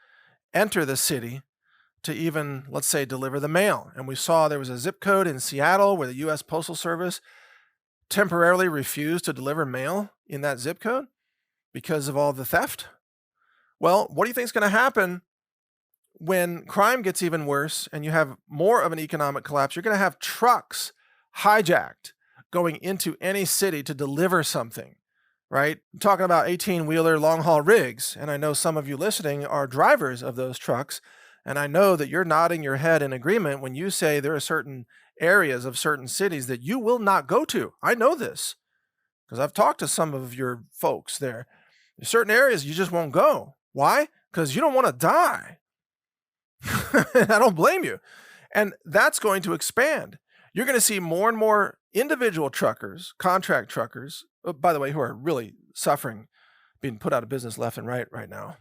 enter the city, to even, let's say, deliver the mail. And we saw there was a zip code in Seattle where the U.S. Postal Service temporarily refused to deliver mail in that zip code because of all the theft. Well, what do you think is going to happen when crime gets even worse and you have more of an economic collapse? You're going to have trucks hijacked going into any city to deliver something, right? I'm talking about 18-wheeler long-haul rigs, and I know some of you listening are drivers of those trucks, and I know that you're nodding your head in agreement when you say there are certain areas of certain cities that you will not go to. I know this because I've talked to some of your folks there. There's certain areas you just won't go. Why? Because you don't want to die. I don't blame you. And that's going to expand. You're going to see more and more individual truckers, contract truckers, by the way, who are really suffering, being put out of business left and right now,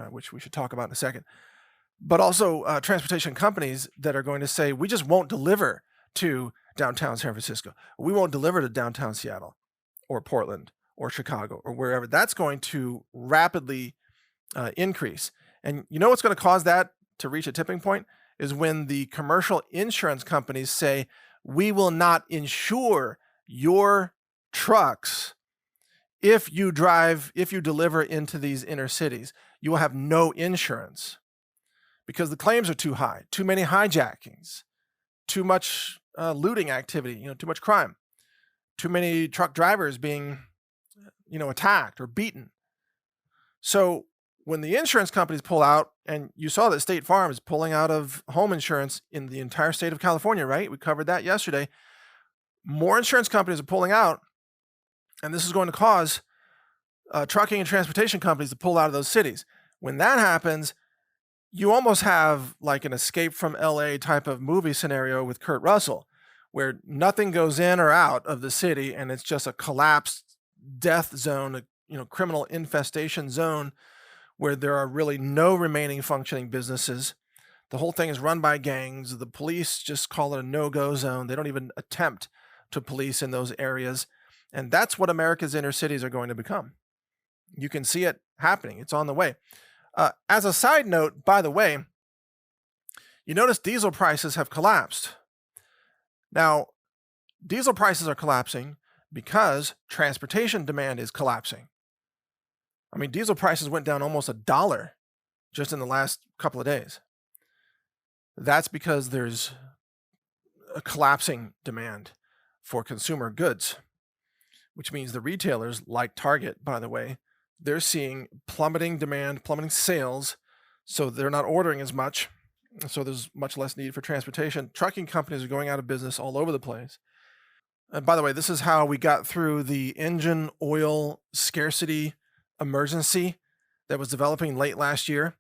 which we should talk about in a second. But also transportation companies that are going to say, we just won't deliver to downtown San Francisco. We won't deliver to downtown Seattle or Portland or Chicago or wherever. That's going to rapidly increase. And you know what's going to cause that to reach a tipping point is when the commercial insurance companies say, we will not insure your trucks if you deliver into these inner cities. You will have no insurance because the claims are too high, too many hijackings, too much looting activity, too much crime, too many truck drivers being, attacked or beaten. So when the insurance companies pull out, and you saw that State Farm is pulling out of home insurance in the entire state of California, right? We covered that yesterday. More insurance companies are pulling out, and this is going to cause trucking and transportation companies to pull out of those cities. When that happens, you almost have like an Escape from LA type of movie scenario with Kurt Russell, where nothing goes in or out of the city, and it's just a collapsed death zone, criminal infestation zone, where there are really no remaining functioning businesses. The whole thing is run by gangs. The police just call it a no-go zone. They don't even attempt to police in those areas. And that's what America's inner cities are going to become. You can see it happening. It's on the way. As a side note, by the way, you notice diesel prices have collapsed. Now, diesel prices are collapsing because transportation demand is collapsing. I mean, diesel prices went down almost $1 just in the last couple of days. That's because there's a collapsing demand for consumer goods, which means the retailers, like Target, by the way, they're seeing plummeting demand, plummeting sales, so they're not ordering as much, so there's much less need for transportation. Trucking companies are going out of business all over the place. And by the way, this is how we got through the engine oil scarcity emergency that was developing late last year.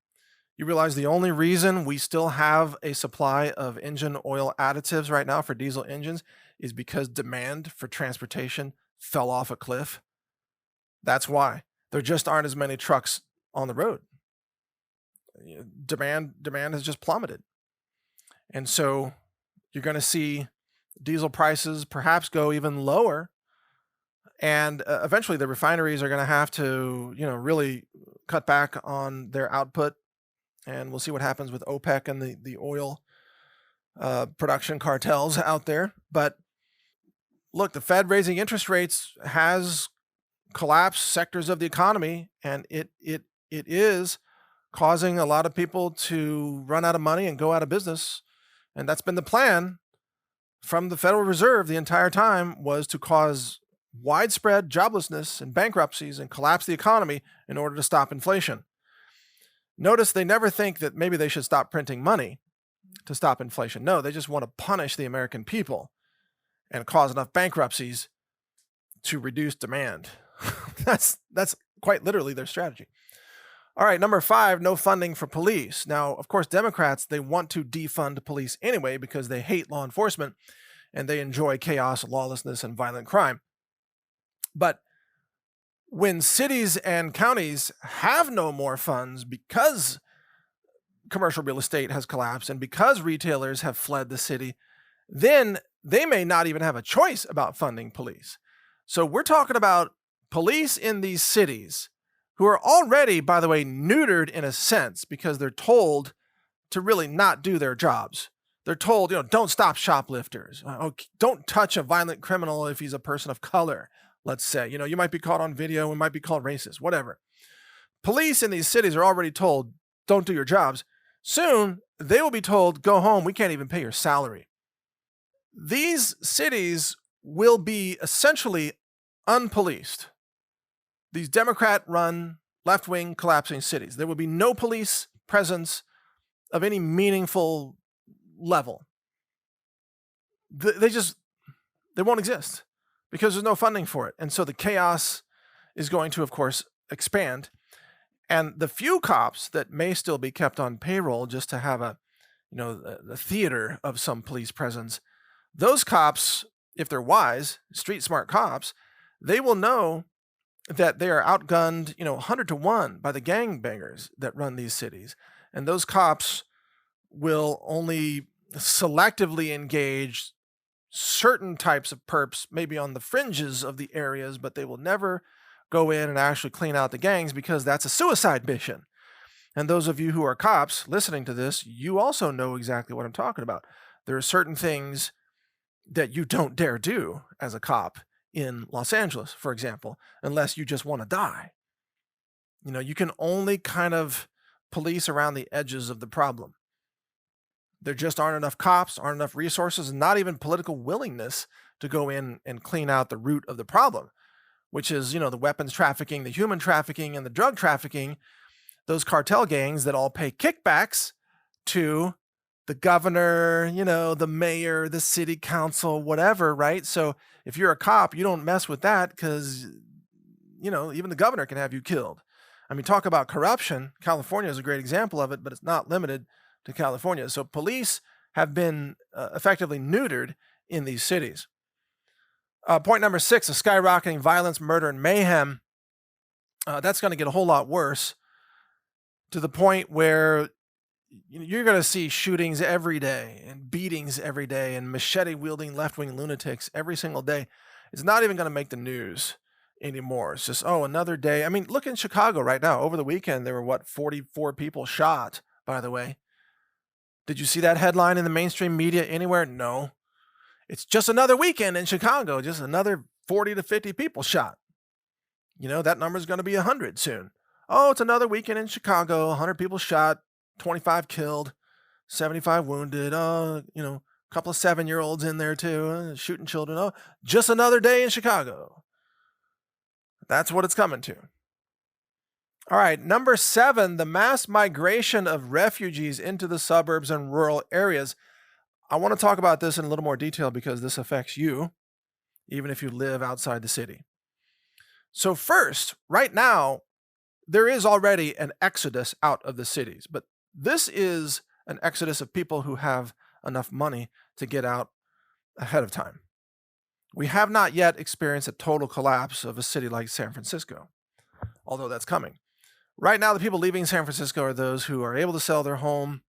You realize the only reason we still have a supply of engine oil additives right now for diesel engines is because demand for transportation fell off a cliff. That's why. There just aren't as many trucks on the road. Demand has just plummeted. And so you're going to see diesel prices perhaps go even lower. And eventually the refineries are going to have to, really cut back on their output. And we'll see what happens with OPEC and the oil production cartels out there. But look, the Fed raising interest rates has collapsed sectors of the economy, and it is causing a lot of people to run out of money and go out of business. And that's been the plan from the Federal Reserve the entire time, was to cause widespread joblessness and bankruptcies and collapse the economy in order to stop inflation. Notice they never think that maybe they should stop printing money to stop inflation. No, they just want to punish the American people and cause enough bankruptcies to reduce demand. That's quite literally their strategy. All right, number 5, no funding for police. Now, of course, Democrats, they want to defund police anyway because they hate law enforcement and they enjoy chaos, lawlessness, and violent crime. But when cities and counties have no more funds because commercial real estate has collapsed and because retailers have fled the city, then they may not even have a choice about funding police. So we're talking about police in these cities who are already, by the way, neutered in a sense because they're told to really not do their jobs. They're told, don't stop shoplifters. Don't touch a violent criminal if he's a person of color, let's say. You might be caught on video and might be called racist, whatever. Police in these cities are already told, don't do your jobs. Soon, they will be told, go home, we can't even pay your salary. These cities will be essentially unpoliced. These Democrat-run, left-wing, collapsing cities. There will be no police presence of any meaningful level. They won't exist because there's no funding for it. And so the chaos is going to, of course, expand. And the few cops that may still be kept on payroll just to have a theater of some police presence, those cops, if they're wise, street smart cops, they will know that they are outgunned, 100 to 1 by the gangbangers that run these cities. And those cops will only selectively engage certain types of perps, maybe on the fringes of the areas, but they will never go in and actually clean out the gangs because that's a suicide mission. And those of you who are cops listening to this, you also know exactly what I'm talking about. There are certain things that you don't dare do as a cop in Los Angeles, for example, unless you just want to die. You can only kind of police around the edges of the problem. There just aren't enough cops, aren't enough resources, and not even political willingness to go in and clean out the root of the problem, which is, the weapons trafficking, the human trafficking, and the drug trafficking, those cartel gangs that all pay kickbacks to the governor, the mayor, the city council, whatever, right? So if you're a cop, you don't mess with that because, even the governor can have you killed. I mean, talk about corruption. California is a great example of it, but it's not limited to California. So police have been effectively neutered in these cities. Point number 6, a skyrocketing violence, murder, and mayhem. That's going to get a whole lot worse to the point where you're going to see shootings every day and beatings every day and machete wielding left wing lunatics every single day. It's not even going to make the news anymore. It's just, oh, another day. I mean, look in Chicago right now. Over the weekend, there were 44 people shot, by the way. Did you see that headline in the mainstream media anywhere? No. It's just another weekend in Chicago, just another 40 to 50 people shot. That number is going to be 100 soon. Oh, it's another weekend in Chicago, 100 people shot, 25 killed, 75 wounded. Oh, a couple of 7-year-olds in there too, shooting children. Oh, just another day in Chicago. That's what it's coming to. All right, number 7, the mass migration of refugees into the suburbs and rural areas. I want to talk about this in a little more detail because this affects you, even if you live outside the city. So first, right now, there is already an exodus out of the cities, but this is an exodus of people who have enough money to get out ahead of time. We have not yet experienced a total collapse of a city like San Francisco, although that's coming. Right now, the people leaving San Francisco are those who are able to sell their home,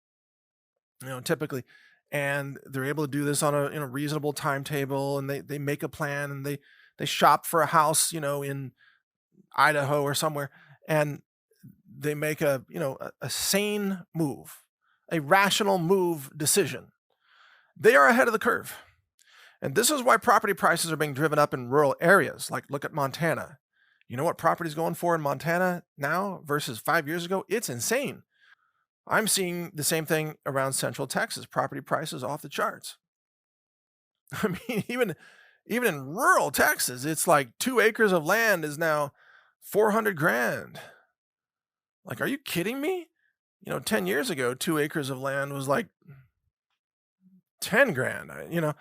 typically, and they're able to do this on a reasonable timetable, and they make a plan, and they shop for a house, in Idaho or somewhere, and they make a sane move, a rational move decision. They are ahead of the curve. And this is why property prices are being driven up in rural areas. Like, look at Montana. You know what property's going for in Montana now versus 5 years ago? It's insane. I'm seeing the same thing around Central Texas. Property prices off the charts. I mean, even in rural Texas, it's like 2 acres of land is now $400,000. Like, are you kidding me? 10 years ago, 2 acres of land was like $10,000.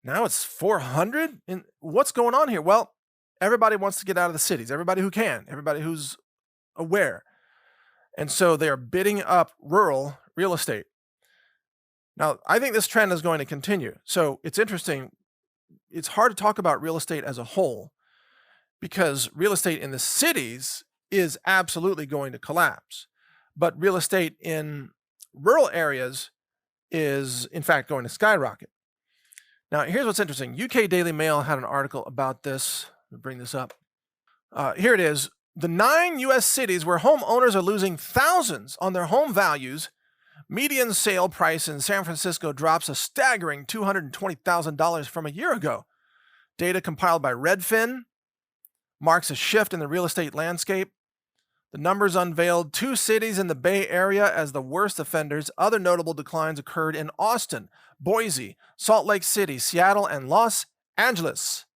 Now it's 400. And what's going on here? Well, everybody wants to get out of the cities. Everybody who can, everybody who's aware. And so they are bidding up rural real estate. Now, I think this trend is going to continue. So it's interesting. It's hard to talk about real estate as a whole because real estate in the cities is absolutely going to collapse. But real estate in rural areas is, in fact, going to skyrocket. Now, here's what's interesting. UK Daily Mail had an article about this. Let me bring this up. Here it is. The 9 U.S. cities where homeowners are losing thousands on their home values. Median sale price in San Francisco drops a staggering $220,000 from a year ago. Data compiled by Redfin marks a shift in the real estate landscape. The numbers unveiled 2 cities in the Bay Area as the worst offenders. Other notable declines occurred in Austin, Boise, Salt Lake City, Seattle, and Los Angeles.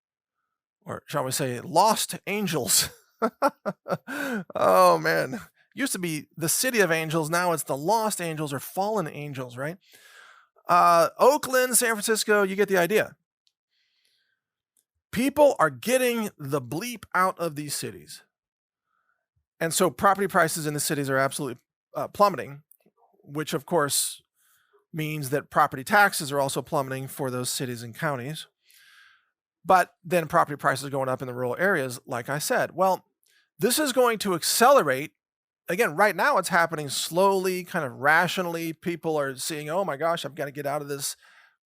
Or shall we say, Lost Angels. Oh, man. Used to be the City of Angels. Now it's the Lost Angels or Fallen Angels, right? Oakland, San Francisco, you get the idea. People are getting the bleep out of these cities. And so property prices in the cities are absolutely plummeting, which of course means that property taxes are also plummeting for those cities and counties. But then property prices are going up in the rural areas, like I said. Well, this is going to accelerate. Again, right now it's happening slowly, kind of rationally. People are seeing, oh my gosh, I've got to get out of this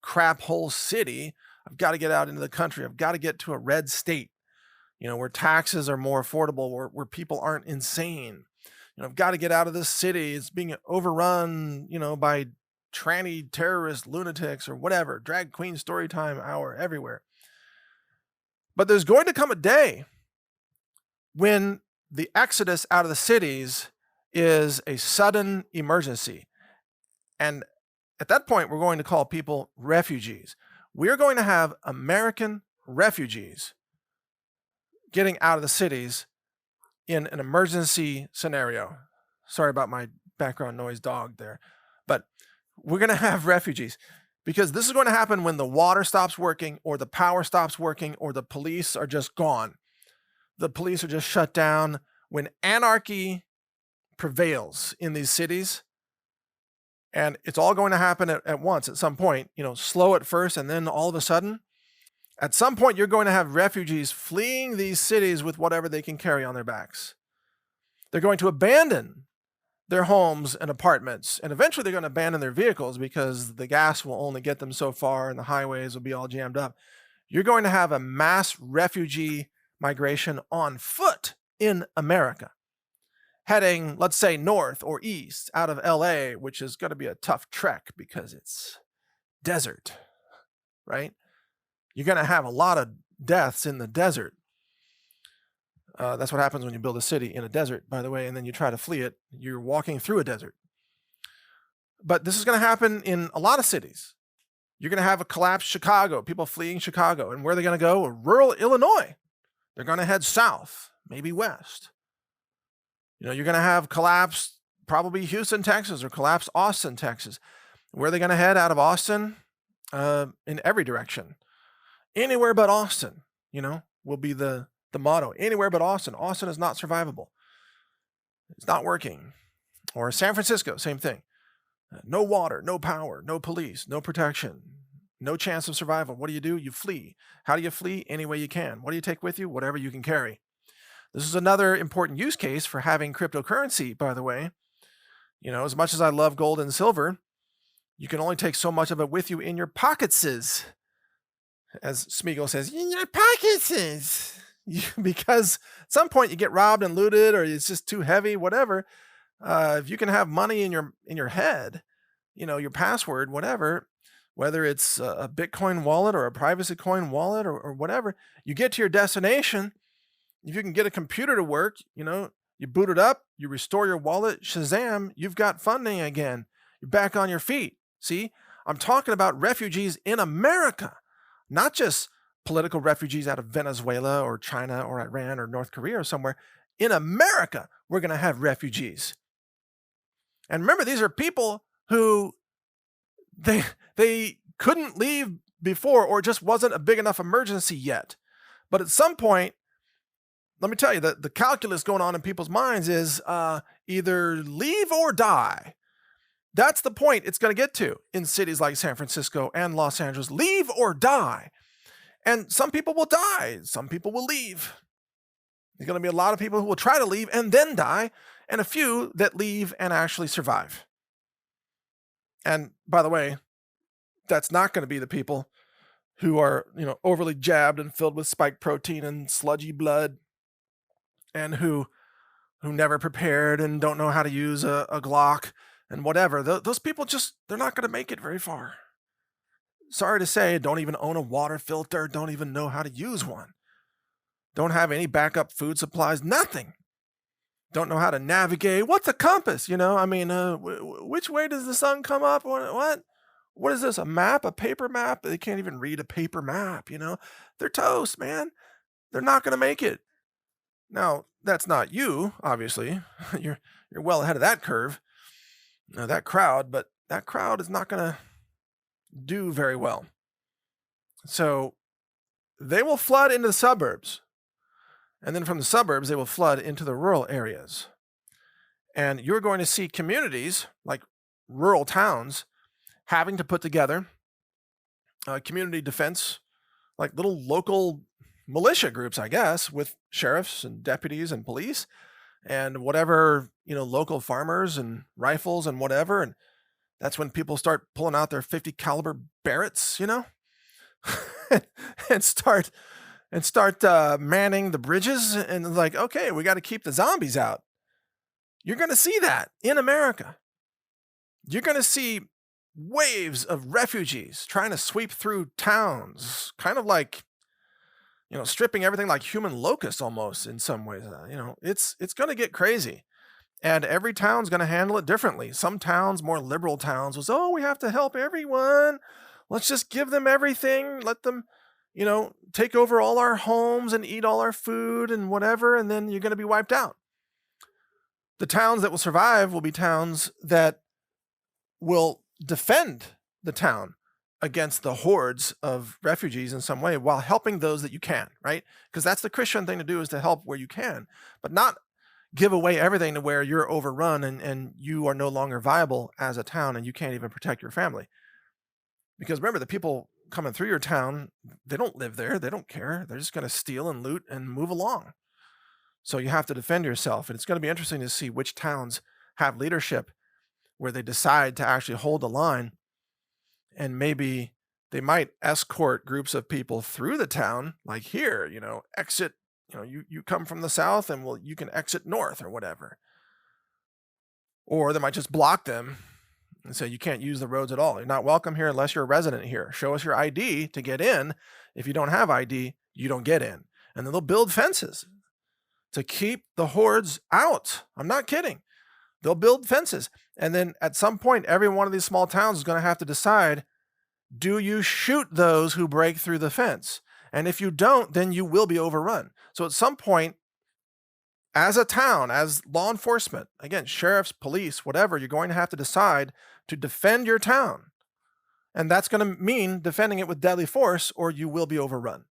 crap hole city. I've got to get out into the country. I've got to get to a red state, where taxes are more affordable, where people aren't insane. I've got to get out of this city. It's being overrun, by tranny terrorist lunatics or whatever. Drag queen story time hour everywhere. But there's going to come a day when the exodus out of the cities is a sudden emergency. And at that point, we're going to call people refugees. We're going to have American refugees getting out of the cities in an emergency scenario. Sorry about my background noise dog there. But we're going to have refugees because this is going to happen when the water stops working or the power stops working or the police are just gone. The police are just shut down. When anarchy prevails in these cities, and it's all going to happen at once at some point, slow at first, and then all of a sudden, at some point, you're going to have refugees fleeing these cities with whatever they can carry on their backs. They're going to abandon their homes and apartments, and eventually they're going to abandon their vehicles because the gas will only get them so far and the highways will be all jammed up. You're going to have a mass refugee migration on foot in America, heading, let's say, north or east out of LA, which is going to be a tough trek because it's desert, right? You're going to have a lot of deaths in the desert. That's what happens when you build a city in a desert, by the way, and then you try to flee it. You're walking through a desert. But this is going to happen in a lot of cities. You're going to have a collapsed Chicago, people fleeing Chicago. And where are they going to go? Rural Illinois. They're going to head south, maybe west. You're going to have collapsed probably Houston, Texas, or collapsed Austin, Texas. Where are they going to head out of Austin? In every direction. Anywhere but Austin, will be the motto. Anywhere but Austin. Austin is not survivable. It's not working. Or San Francisco, same thing. No water, no power, no police, no protection, no chance of survival. What do? You flee. How do you flee? Any way you can. What do you take with you? Whatever you can carry. This is another important use case for having cryptocurrency, by the way. As much as I love gold and silver, you can only take so much of it with you in your pockets, as Smeagol says, in your pockets. Because at some point you get robbed and looted, or it's just too heavy, whatever. If you can have money in your head, your password, whatever, whether it's a Bitcoin wallet or a privacy coin wallet or whatever, you get to your destination. If you can get a computer to work, you boot it up, you restore your wallet, Shazam, you've got funding again. You're back on your feet. See, I'm talking about refugees in America, not just political refugees out of Venezuela or China or Iran or North Korea or somewhere. In America, we're going to have refugees. And remember, these are people who they couldn't leave before, or just wasn't a big enough emergency yet. But at some point, let me tell you, the calculus going on in people's minds is either leave or die. That's the point it's going to get to in cities like San Francisco and Los Angeles. Leave or die. And some people will die. Some people will leave. There's going to be a lot of people who will try to leave and then die, and a few that leave and actually survive. And by the way, that's not going to be the people who are, overly jabbed and filled with spike protein and sludgy blood, and who never prepared and don't know how to use a Glock and whatever. Those people they're not going to make it very far. Sorry to say, don't even own a water filter, don't even know how to use one. Don't have any backup food supplies, nothing. Don't know how to navigate. What's a compass? Which way does the sun come up? What is this, a map, a paper map? They can't even read a paper map, They're toast, man. They're not going to make it. Now, that's not you, obviously. You're well ahead of that curve, that crowd, but that crowd is not going to do very well. So they will flood into the suburbs. And then from the suburbs, they will flood into the rural areas. And you're going to see communities, like rural towns, having to put together community defense, like little local militia groups, I guess, with sheriffs and deputies and police and whatever, local farmers and rifles and whatever. And that's when people start pulling out their 50 caliber Barretts, and start manning the bridges, and like, okay, we got to keep the zombies out. You're going to see that in America. You're going to see waves of refugees trying to sweep through towns, kind of like, stripping everything like human locusts almost in some ways. It's going to get crazy. And every town's going to handle it differently. Some towns, more liberal towns, was, we have to help everyone. Let's just give them everything. Let them, take over all our homes and eat all our food and whatever, and then you're going to be wiped out. The towns that will survive will be towns that will defend the town against the hordes of refugees in some way while helping those that you can, right? Because that's the Christian thing to do, is to help where you can, but not give away everything to where you're overrun and you are no longer viable as a town and you can't even protect your family. Because remember, the people coming through your town, they don't live there. They don't care. They're just going to steal and loot and move along. So you have to defend yourself. And it's going to be interesting to see which towns have leadership where they decide to actually hold the line, and maybe they might escort groups of people through the town, like here, exit, you come from the south and well, you can exit north or whatever. Or they might just block them and say, you can't use the roads at all. You're not welcome here unless you're a resident here. Show us your ID to get in. If you don't have ID, you don't get in. And then they'll build fences to keep the hordes out. I'm not kidding. They'll build fences. And then at some point, every one of these small towns is going to have to decide, do you shoot those who break through the fence? And if you don't, then you will be overrun. So at some point, as a town, as law enforcement, again, sheriffs, police, whatever, you're going to have to decide to defend your town. And that's going to mean defending it with deadly force, or you will be overrun.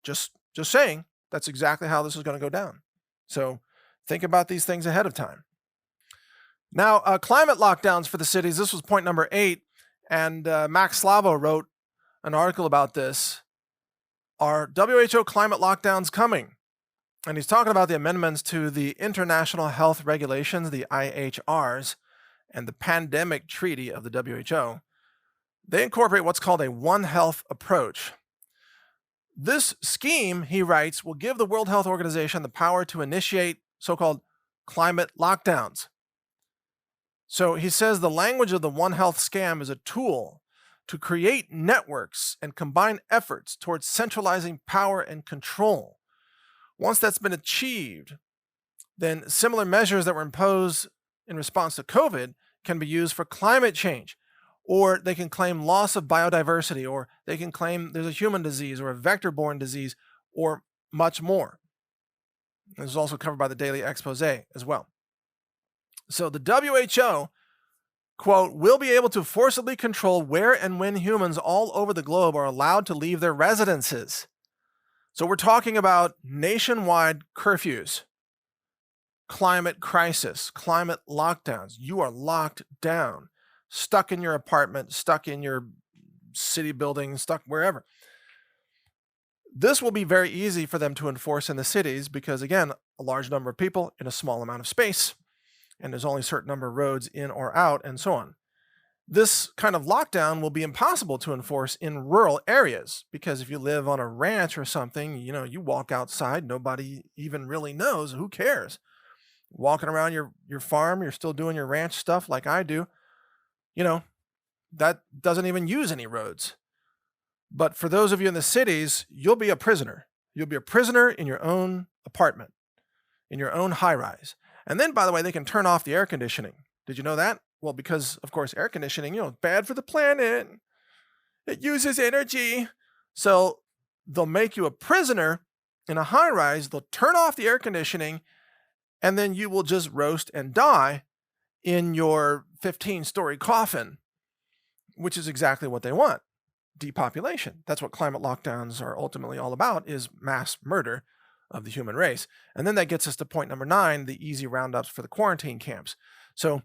Just saying, that's exactly how this is going to go down. So think about these things ahead of time. Now, climate lockdowns for the cities. This was point number 8. And Max Slavo wrote an article about this. Are WHO climate lockdowns coming? And he's talking about the amendments to the International Health Regulations, the IHRs, and the Pandemic Treaty of the WHO. They incorporate what's called a One Health approach. This scheme, he writes, will give the World Health Organization the power to initiate so-called climate lockdowns. So he says the language of the One Health scam is a tool to create networks and combine efforts towards centralizing power and control. Once that's been achieved, then similar measures that were imposed in response to COVID can be used for climate change, or they can claim loss of biodiversity, or they can claim there's a human disease or a vector-borne disease, or much more. This is also covered by the Daily Expose as well. So the WHO, quote, will be able to forcibly control where and when humans all over the globe are allowed to leave their residences. So we're talking about nationwide curfews, climate crisis, climate lockdowns. You are locked down, stuck in your apartment, stuck in your city building, stuck wherever. This will be very easy for them to enforce in the cities because, again, a large number of people in a small amount of space, and there's only a certain number of roads in or out, and so on. This kind of lockdown will be impossible to enforce in rural areas because if you live on a ranch or something, you walk outside, nobody even really knows. Who cares? Walking around your farm, you're still doing your ranch stuff like I do. That doesn't even use any roads. But for those of you in the cities, you'll be a prisoner. You'll be a prisoner in your own apartment, in your own high rise. And then, by the way, they can turn off the air conditioning. Did you know that? Well, because, of course, air conditioning, bad for the planet. It uses energy. So they'll make you a prisoner in a high rise. They'll turn off the air conditioning, and then you will just roast and die in your 15-story coffin, which is exactly what they want. Depopulation. That's what climate lockdowns are ultimately all about, is mass murder of the human race. And then that gets us to point number 9, the easy roundups for the quarantine camps. So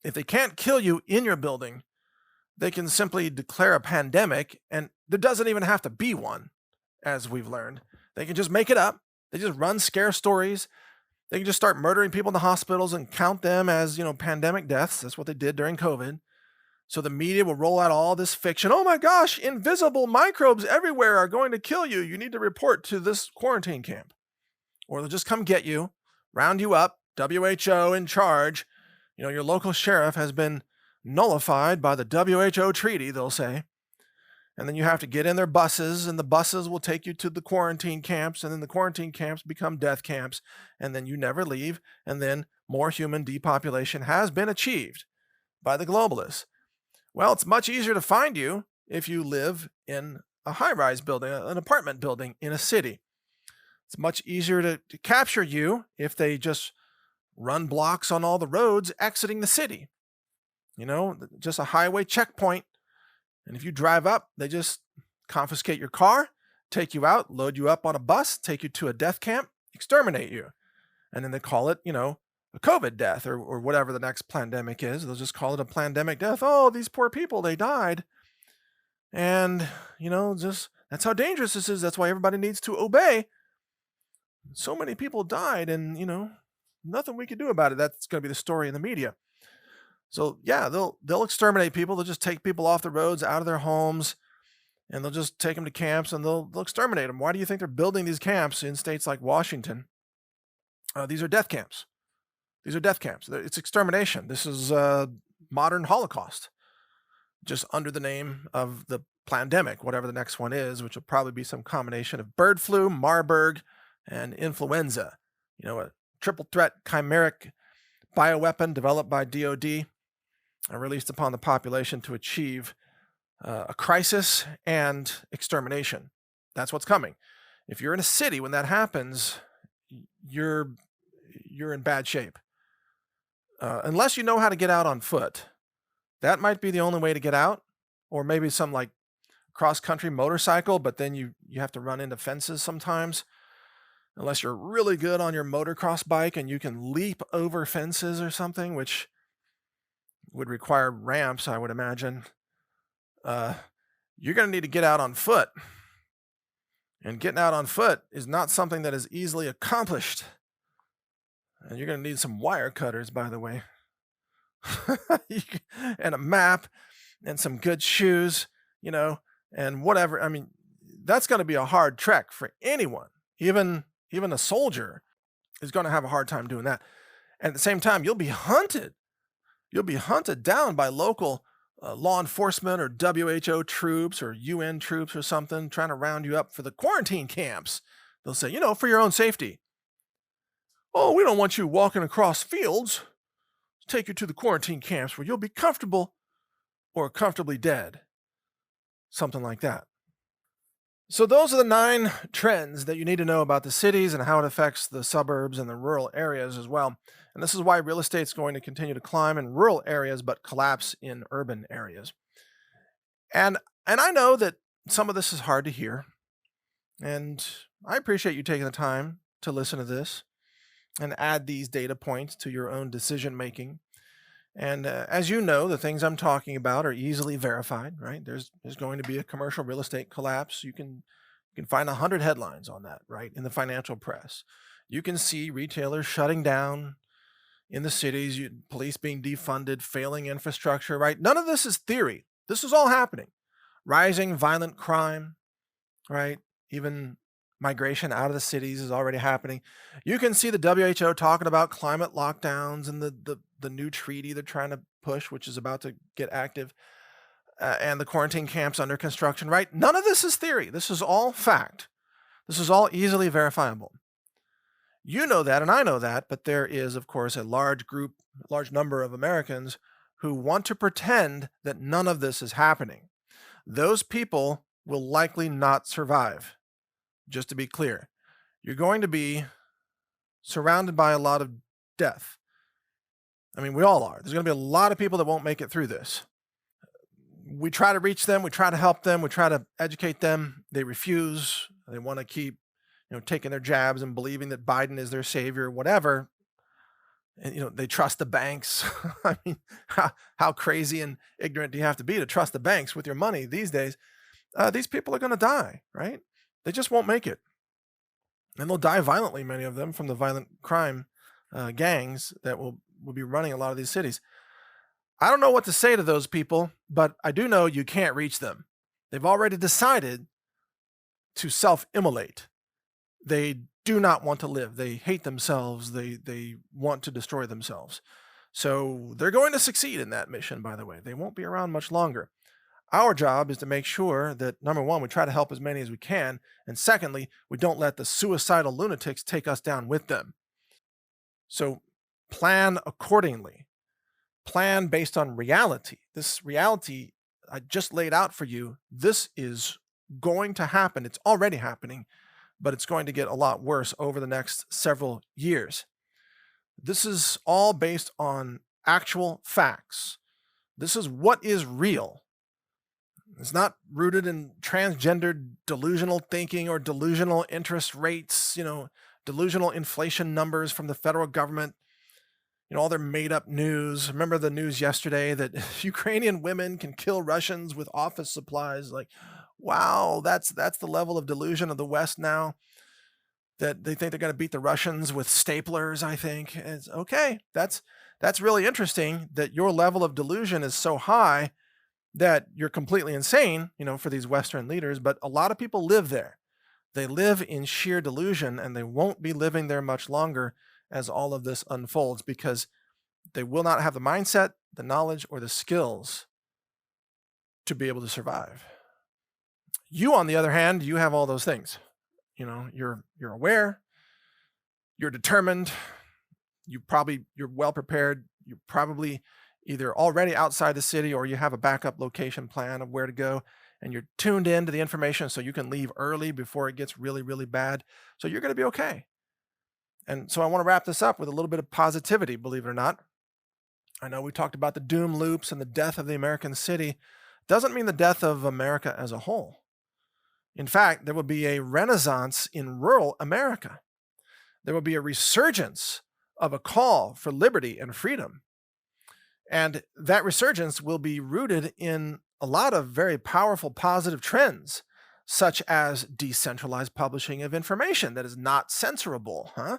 if they can't kill you in your building, they can simply declare a pandemic, and there doesn't even have to be one, as we've learned. They can just make it up. They just run scare stories. They can just start murdering people in the hospitals and count them as, pandemic deaths. That's what they did during COVID. So the media will roll out all this fiction. Oh my gosh, invisible microbes everywhere are going to kill you. You need to report to this quarantine camp. Or they'll just come get you, round you up, WHO in charge. Your local sheriff has been nullified by the WHO treaty, they'll say. And then you have to get in their buses, and the buses will take you to the quarantine camps, and then the quarantine camps become death camps, and then you never leave, and then more human depopulation has been achieved by the globalists. Well, it's much easier to find you if you live in a high-rise building, an apartment building in a city. It's much easier to capture you if they just run blocks on all the roads exiting the city. Just a highway checkpoint. And if you drive up, they just confiscate your car, take you out, load you up on a bus, take you to a death camp, exterminate you. And then they call it, a COVID death or whatever the next pandemic is. They'll just call it a pandemic death. Oh, these poor people, they died. And, just that's how dangerous this is. That's why everybody needs to obey. So many people died, and, nothing we can do about it. That's going to be the story in the media. So yeah, they'll exterminate people. They'll just take people off the roads, out of their homes, and they'll just take them to camps and they'll exterminate them. Why do you think they're building these camps in states like Washington? These are death camps. These are death camps. It's extermination. This is modern Holocaust, just under the name of the pandemic, whatever the next one is, which will probably be some combination of bird flu, Marburg, and influenza. A triple threat chimeric bioweapon developed by DoD and released upon the population to achieve a crisis and extermination. That's what's coming. If you're in a city when that happens, you're in bad shape. Unless you know how to get out on foot. That might be the only way to get out, or maybe some like cross-country motorcycle, but then you have to run into fences sometimes. Unless you're really good on your motocross bike and you can leap over fences or something, which would require ramps, I would imagine. You're going to need to get out on foot. And getting out on foot is not something that is easily accomplished. And you're going to need some wire cutters, by the way. And a map and some good shoes, and whatever. I mean, that's going to be a hard trek for anyone. Even a soldier is going to have a hard time doing that. And at the same time, you'll be hunted. You'll be hunted down by local law enforcement or WHO troops or UN troops or something trying to round you up for the quarantine camps. They'll say, for your own safety. Oh, we don't want you walking across fields. Take you to the quarantine camps where you'll be comfortable or comfortably dead. Something like that. So those are the 9 trends that you need to know about the cities and how it affects the suburbs and the rural areas as well. And this is why real estate is going to continue to climb in rural areas but collapse in urban areas. And I know that some of this is hard to hear. And I appreciate you taking the time to listen to this and add these data points to your own decision making. And as you know, the things I'm talking about are easily verified, right? There's going to be a commercial real estate collapse. You can find 100 headlines on that, right, in the financial press. You can see retailers shutting down in the cities, police being defunded, failing infrastructure, right? None of this is theory. This is all happening. Rising violent crime, right? Even migration out of the cities is already happening. You can see the WHO talking about climate lockdowns and the new treaty they're trying to push, which is about to get active, and the quarantine camps under construction, right? None of this is theory. This is all fact. This is all easily verifiable. You know that, and I know that, but there is, of course, a large number of Americans who want to pretend that none of this is happening. Those people will likely not survive. Just to be clear, you're going to be surrounded by a lot of death. I mean, we all are. There's going to be a lot of people that won't make it through this. We try to reach them. We try to help them. We try to educate them. They refuse. They want to keep, taking their jabs and believing that Biden is their savior, whatever. And, they trust the banks. I mean, how crazy and ignorant do you have to be to trust the banks with your money these days? These people are going to die, right? They just won't make it. And they'll die violently, many of them, from the violent crime gangs that will be running a lot of these cities. I don't know what to say to those people, but I do know you can't reach them. They've already decided to self-immolate. They do not want to live. They hate themselves. They want to destroy themselves. So they're going to succeed in that mission, by the way. They won't be around much longer. Our job is to make sure that, number one, we try to help as many as we can. And secondly, we don't let the suicidal lunatics take us down with them. So plan accordingly. Plan based on reality. This reality I just laid out for you, this is going to happen. It's already happening, but it's going to get a lot worse over the next several years. This is all based on actual facts. This is what is real. It's not rooted in transgender delusional thinking or delusional interest rates, delusional inflation numbers from the federal government, all their made up news. Remember the news yesterday that Ukrainian women can kill Russians with office supplies? Like, wow, that's the level of delusion of the West now. that they think they're going to beat the Russians with staplers, I think. It's okay. That's really interesting that your level of delusion is so high that you're completely insane, for these Western leaders, but a lot of people live there. They live in sheer delusion, and they won't be living there much longer as all of this unfolds, because they will not have the mindset, the knowledge, or the skills to be able to survive. You, on the other hand, you have all those things. You're aware, you're determined, you're well prepared, you're probably either already outside the city or you have a backup location plan of where to go, and you're tuned in to the information so you can leave early before it gets really, really bad. So you're going to be okay. And so I want to wrap this up with a little bit of positivity, believe it or not. I know we talked about the doom loops and the death of the American city. Doesn't mean the death of America as a whole. In fact, there will be a renaissance in rural America. There will be a resurgence of a call for liberty and freedom. And that resurgence will be rooted in a lot of very powerful positive trends, such as decentralized publishing of information that is not censorable,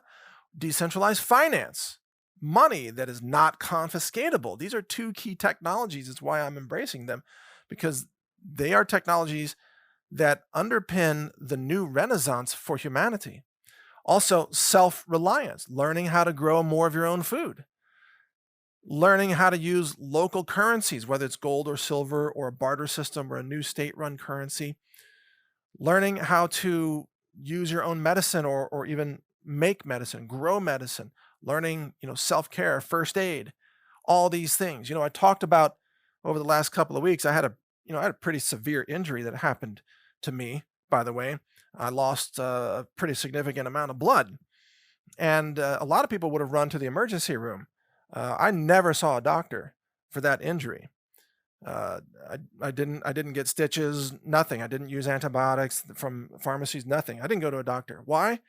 decentralized finance, money that is not confiscatable. These are two key technologies. It's why I'm embracing them, because they are technologies that underpin the new renaissance for humanity. Also, self-reliance, learning how to grow more of your own food, learning how to use local currencies, whether it's gold or silver or a barter system or a new state-run currency, learning how to use your own medicine or even make medicine, grow medicine, learning, self-care, first aid, all these things. I talked about over the last couple of weeks, I had a pretty severe injury that happened to me, by the way. I lost a pretty significant amount of blood, and a lot of people would have run to the emergency room. I never saw a doctor for that injury. I didn't get stitches, nothing. I didn't use antibiotics from pharmacies, nothing. I didn't go to a doctor. Why?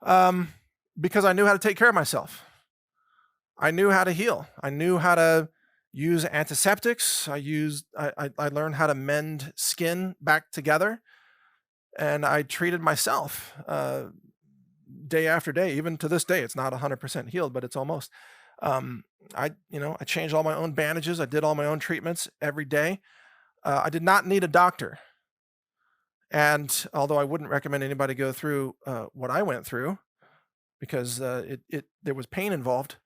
Because I knew how to take care of myself. I knew how to heal. I knew how to use antiseptics. I learned how to mend skin back together, and I treated myself day after day. Even to this day, it's not 100% healed, but it's almost. I changed all my own bandages. I did all my own treatments every day. I did not need a doctor. And although I wouldn't recommend anybody go through what I went through, because there was pain involved,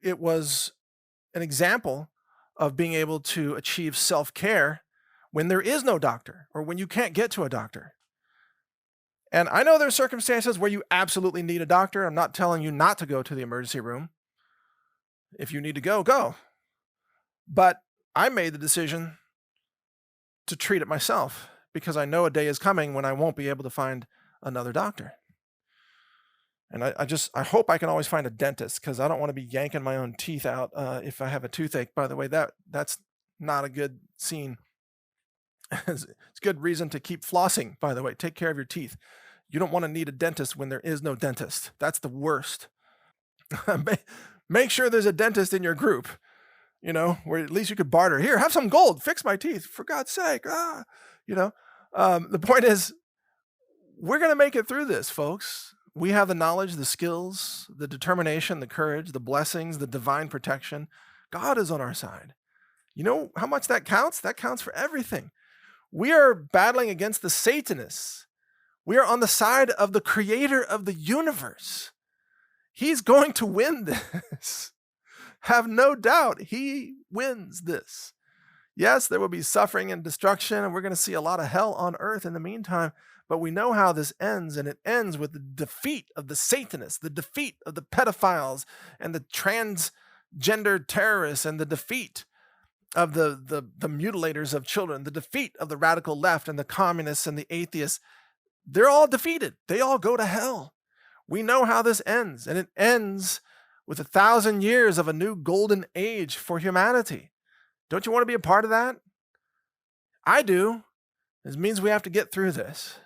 it was an example of being able to achieve self-care when there is no doctor or when you can't get to a doctor. And I know there's circumstances where you absolutely need a doctor. I'm not telling you not to go to the emergency room. If you need to go, go. But I made the decision to treat it myself because I know a day is coming when I won't be able to find another doctor. And I hope I can always find a dentist, because I don't want to be yanking my own teeth out if I have a toothache. By the way, that's not a good scene. It's good reason to keep flossing, by the way. Take care of your teeth. You don't want to need a dentist when there is no dentist. That's the worst. Make sure there's a dentist in your group, where at least you could barter. Here, have some gold. Fix my teeth, for God's sake. The point is, we're going to make it through this, folks. We have the knowledge, the skills, the determination, the courage, the blessings, the divine protection. God is on our side. You know how much that counts? That counts for everything. We are battling against the Satanists. We are on the side of the creator of the universe. He's going to win this. Have no doubt. He wins this. Yes, there will be suffering and destruction, and we're going to see a lot of hell on earth in the meantime. But we know how this ends, and it ends with the defeat of the Satanists, the defeat of the pedophiles and the transgender terrorists, and the defeat of the mutilators of children, the defeat of the radical left and the communists and the atheists. They're all defeated. They all go to hell. We know how this ends, and it ends with 1,000 years of a new golden age for humanity. Don't you want to be a part of that? I do. This means we have to get through this.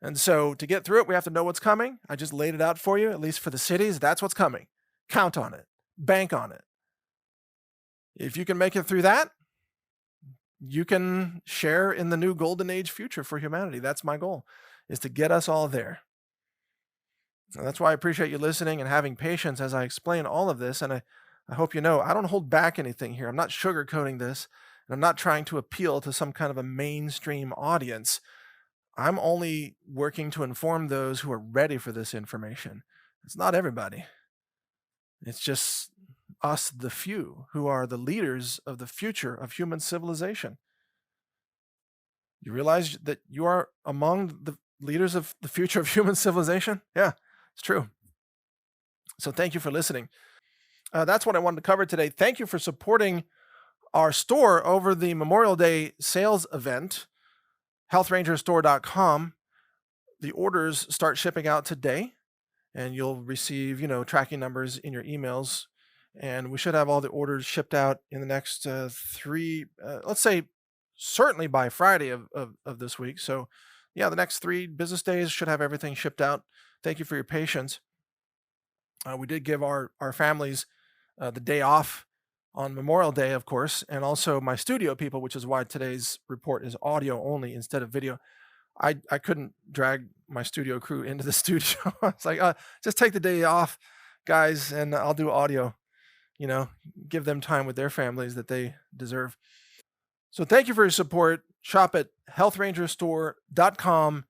And so to get through it, we have to know what's coming. I just laid it out for you, at least for the cities. That's what's coming. Count on it. Bank on it. If you can make it through that, you can share in the new golden age future for humanity. That's my goal, is to get us all there. And that's why I appreciate you listening and having patience as I explain all of this. And I hope you know, I don't hold back anything here. I'm not sugarcoating this, and I'm not trying to appeal to some kind of a mainstream audience. I'm only working to inform those who are ready for this information. It's not everybody. It's just us, the few, who are the leaders of the future of human civilization. You realize that you are among the leaders of the future of human civilization? Yeah, it's true. So thank you for listening. That's what I wanted to cover today. Thank you for supporting our store over the Memorial Day sales event, healthrangerstore.com. The orders start shipping out today, and you'll receive, tracking numbers in your emails. And we should have all the orders shipped out in the next let's say certainly by Friday of this week. So yeah, the next 3 business days should have everything shipped out. Thank you for your patience. We did give our families the day off on Memorial Day, of course, and also my studio people, which is why today's report is audio only instead of video. I couldn't drag my studio crew into the studio. It's like, just take the day off, guys, and I'll do audio. Give them time with their families that they deserve. So thank you for your support. Shop at healthrangerstore.com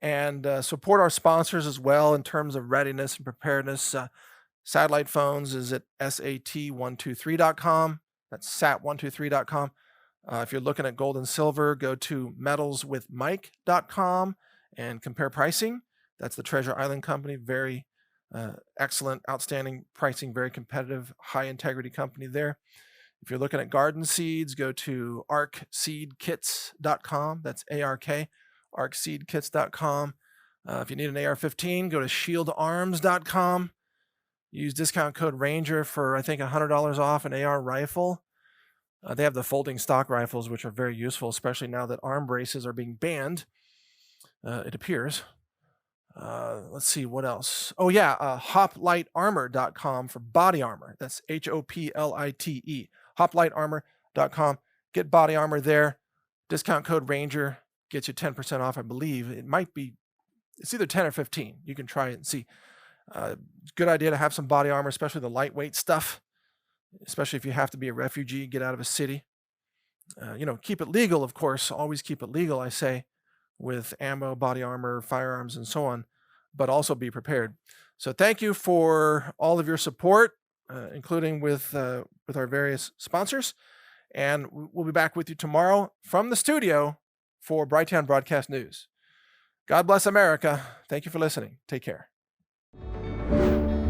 and support our sponsors as well in terms of readiness and preparedness. Satellite phones is at sat123.com. That's sat123.com. If you're looking at gold and silver, go to metalswithmike.com and compare pricing. That's the Treasure Island company. Very excellent, outstanding pricing, very competitive, high integrity company there. If you're looking at garden seeds, go to arcseedkits.com. That's ARK, arcseedkits.com. If you need an AR-15, go to shieldarms.com. Use discount code RANGER for, I think, $100 off an AR rifle. They have the folding stock rifles, which are very useful, especially now that arm braces are being banned, it appears. Let's see, what else? Oh, yeah, hoplightarmor.com for body armor. That's HOPLITE, hoplightarmor.com. Get body armor there. Discount code RANGER gets you 10% off, I believe. It's either 10 or 15. You can try it and see. Good idea to have some body armor, especially the lightweight stuff, especially if you have to be a refugee, get out of a city. Keep it legal, of course. Always keep it legal, I say, with ammo, body armor, firearms, and so on, but also be prepared. So thank you for all of your support, including with our various sponsors. And we'll be back with you tomorrow from the studio for Brighteon Broadcast News. God bless America. Thank you for listening. Take care.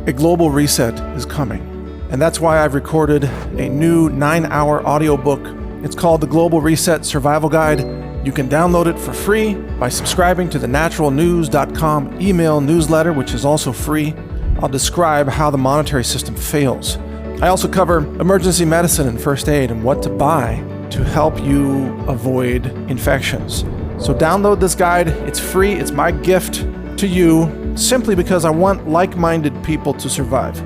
A global reset is coming, and that's why I've recorded a new 9-hour audiobook. It's called The Global Reset Survival Guide. You can download it for free by subscribing to the naturalnews.com email newsletter, which is also free. I'll describe how the monetary system fails. I also cover emergency medicine and first aid and what to buy to help you avoid infections. So download this guide. It's free. It's my gift to you, simply because I want like-minded people to survive.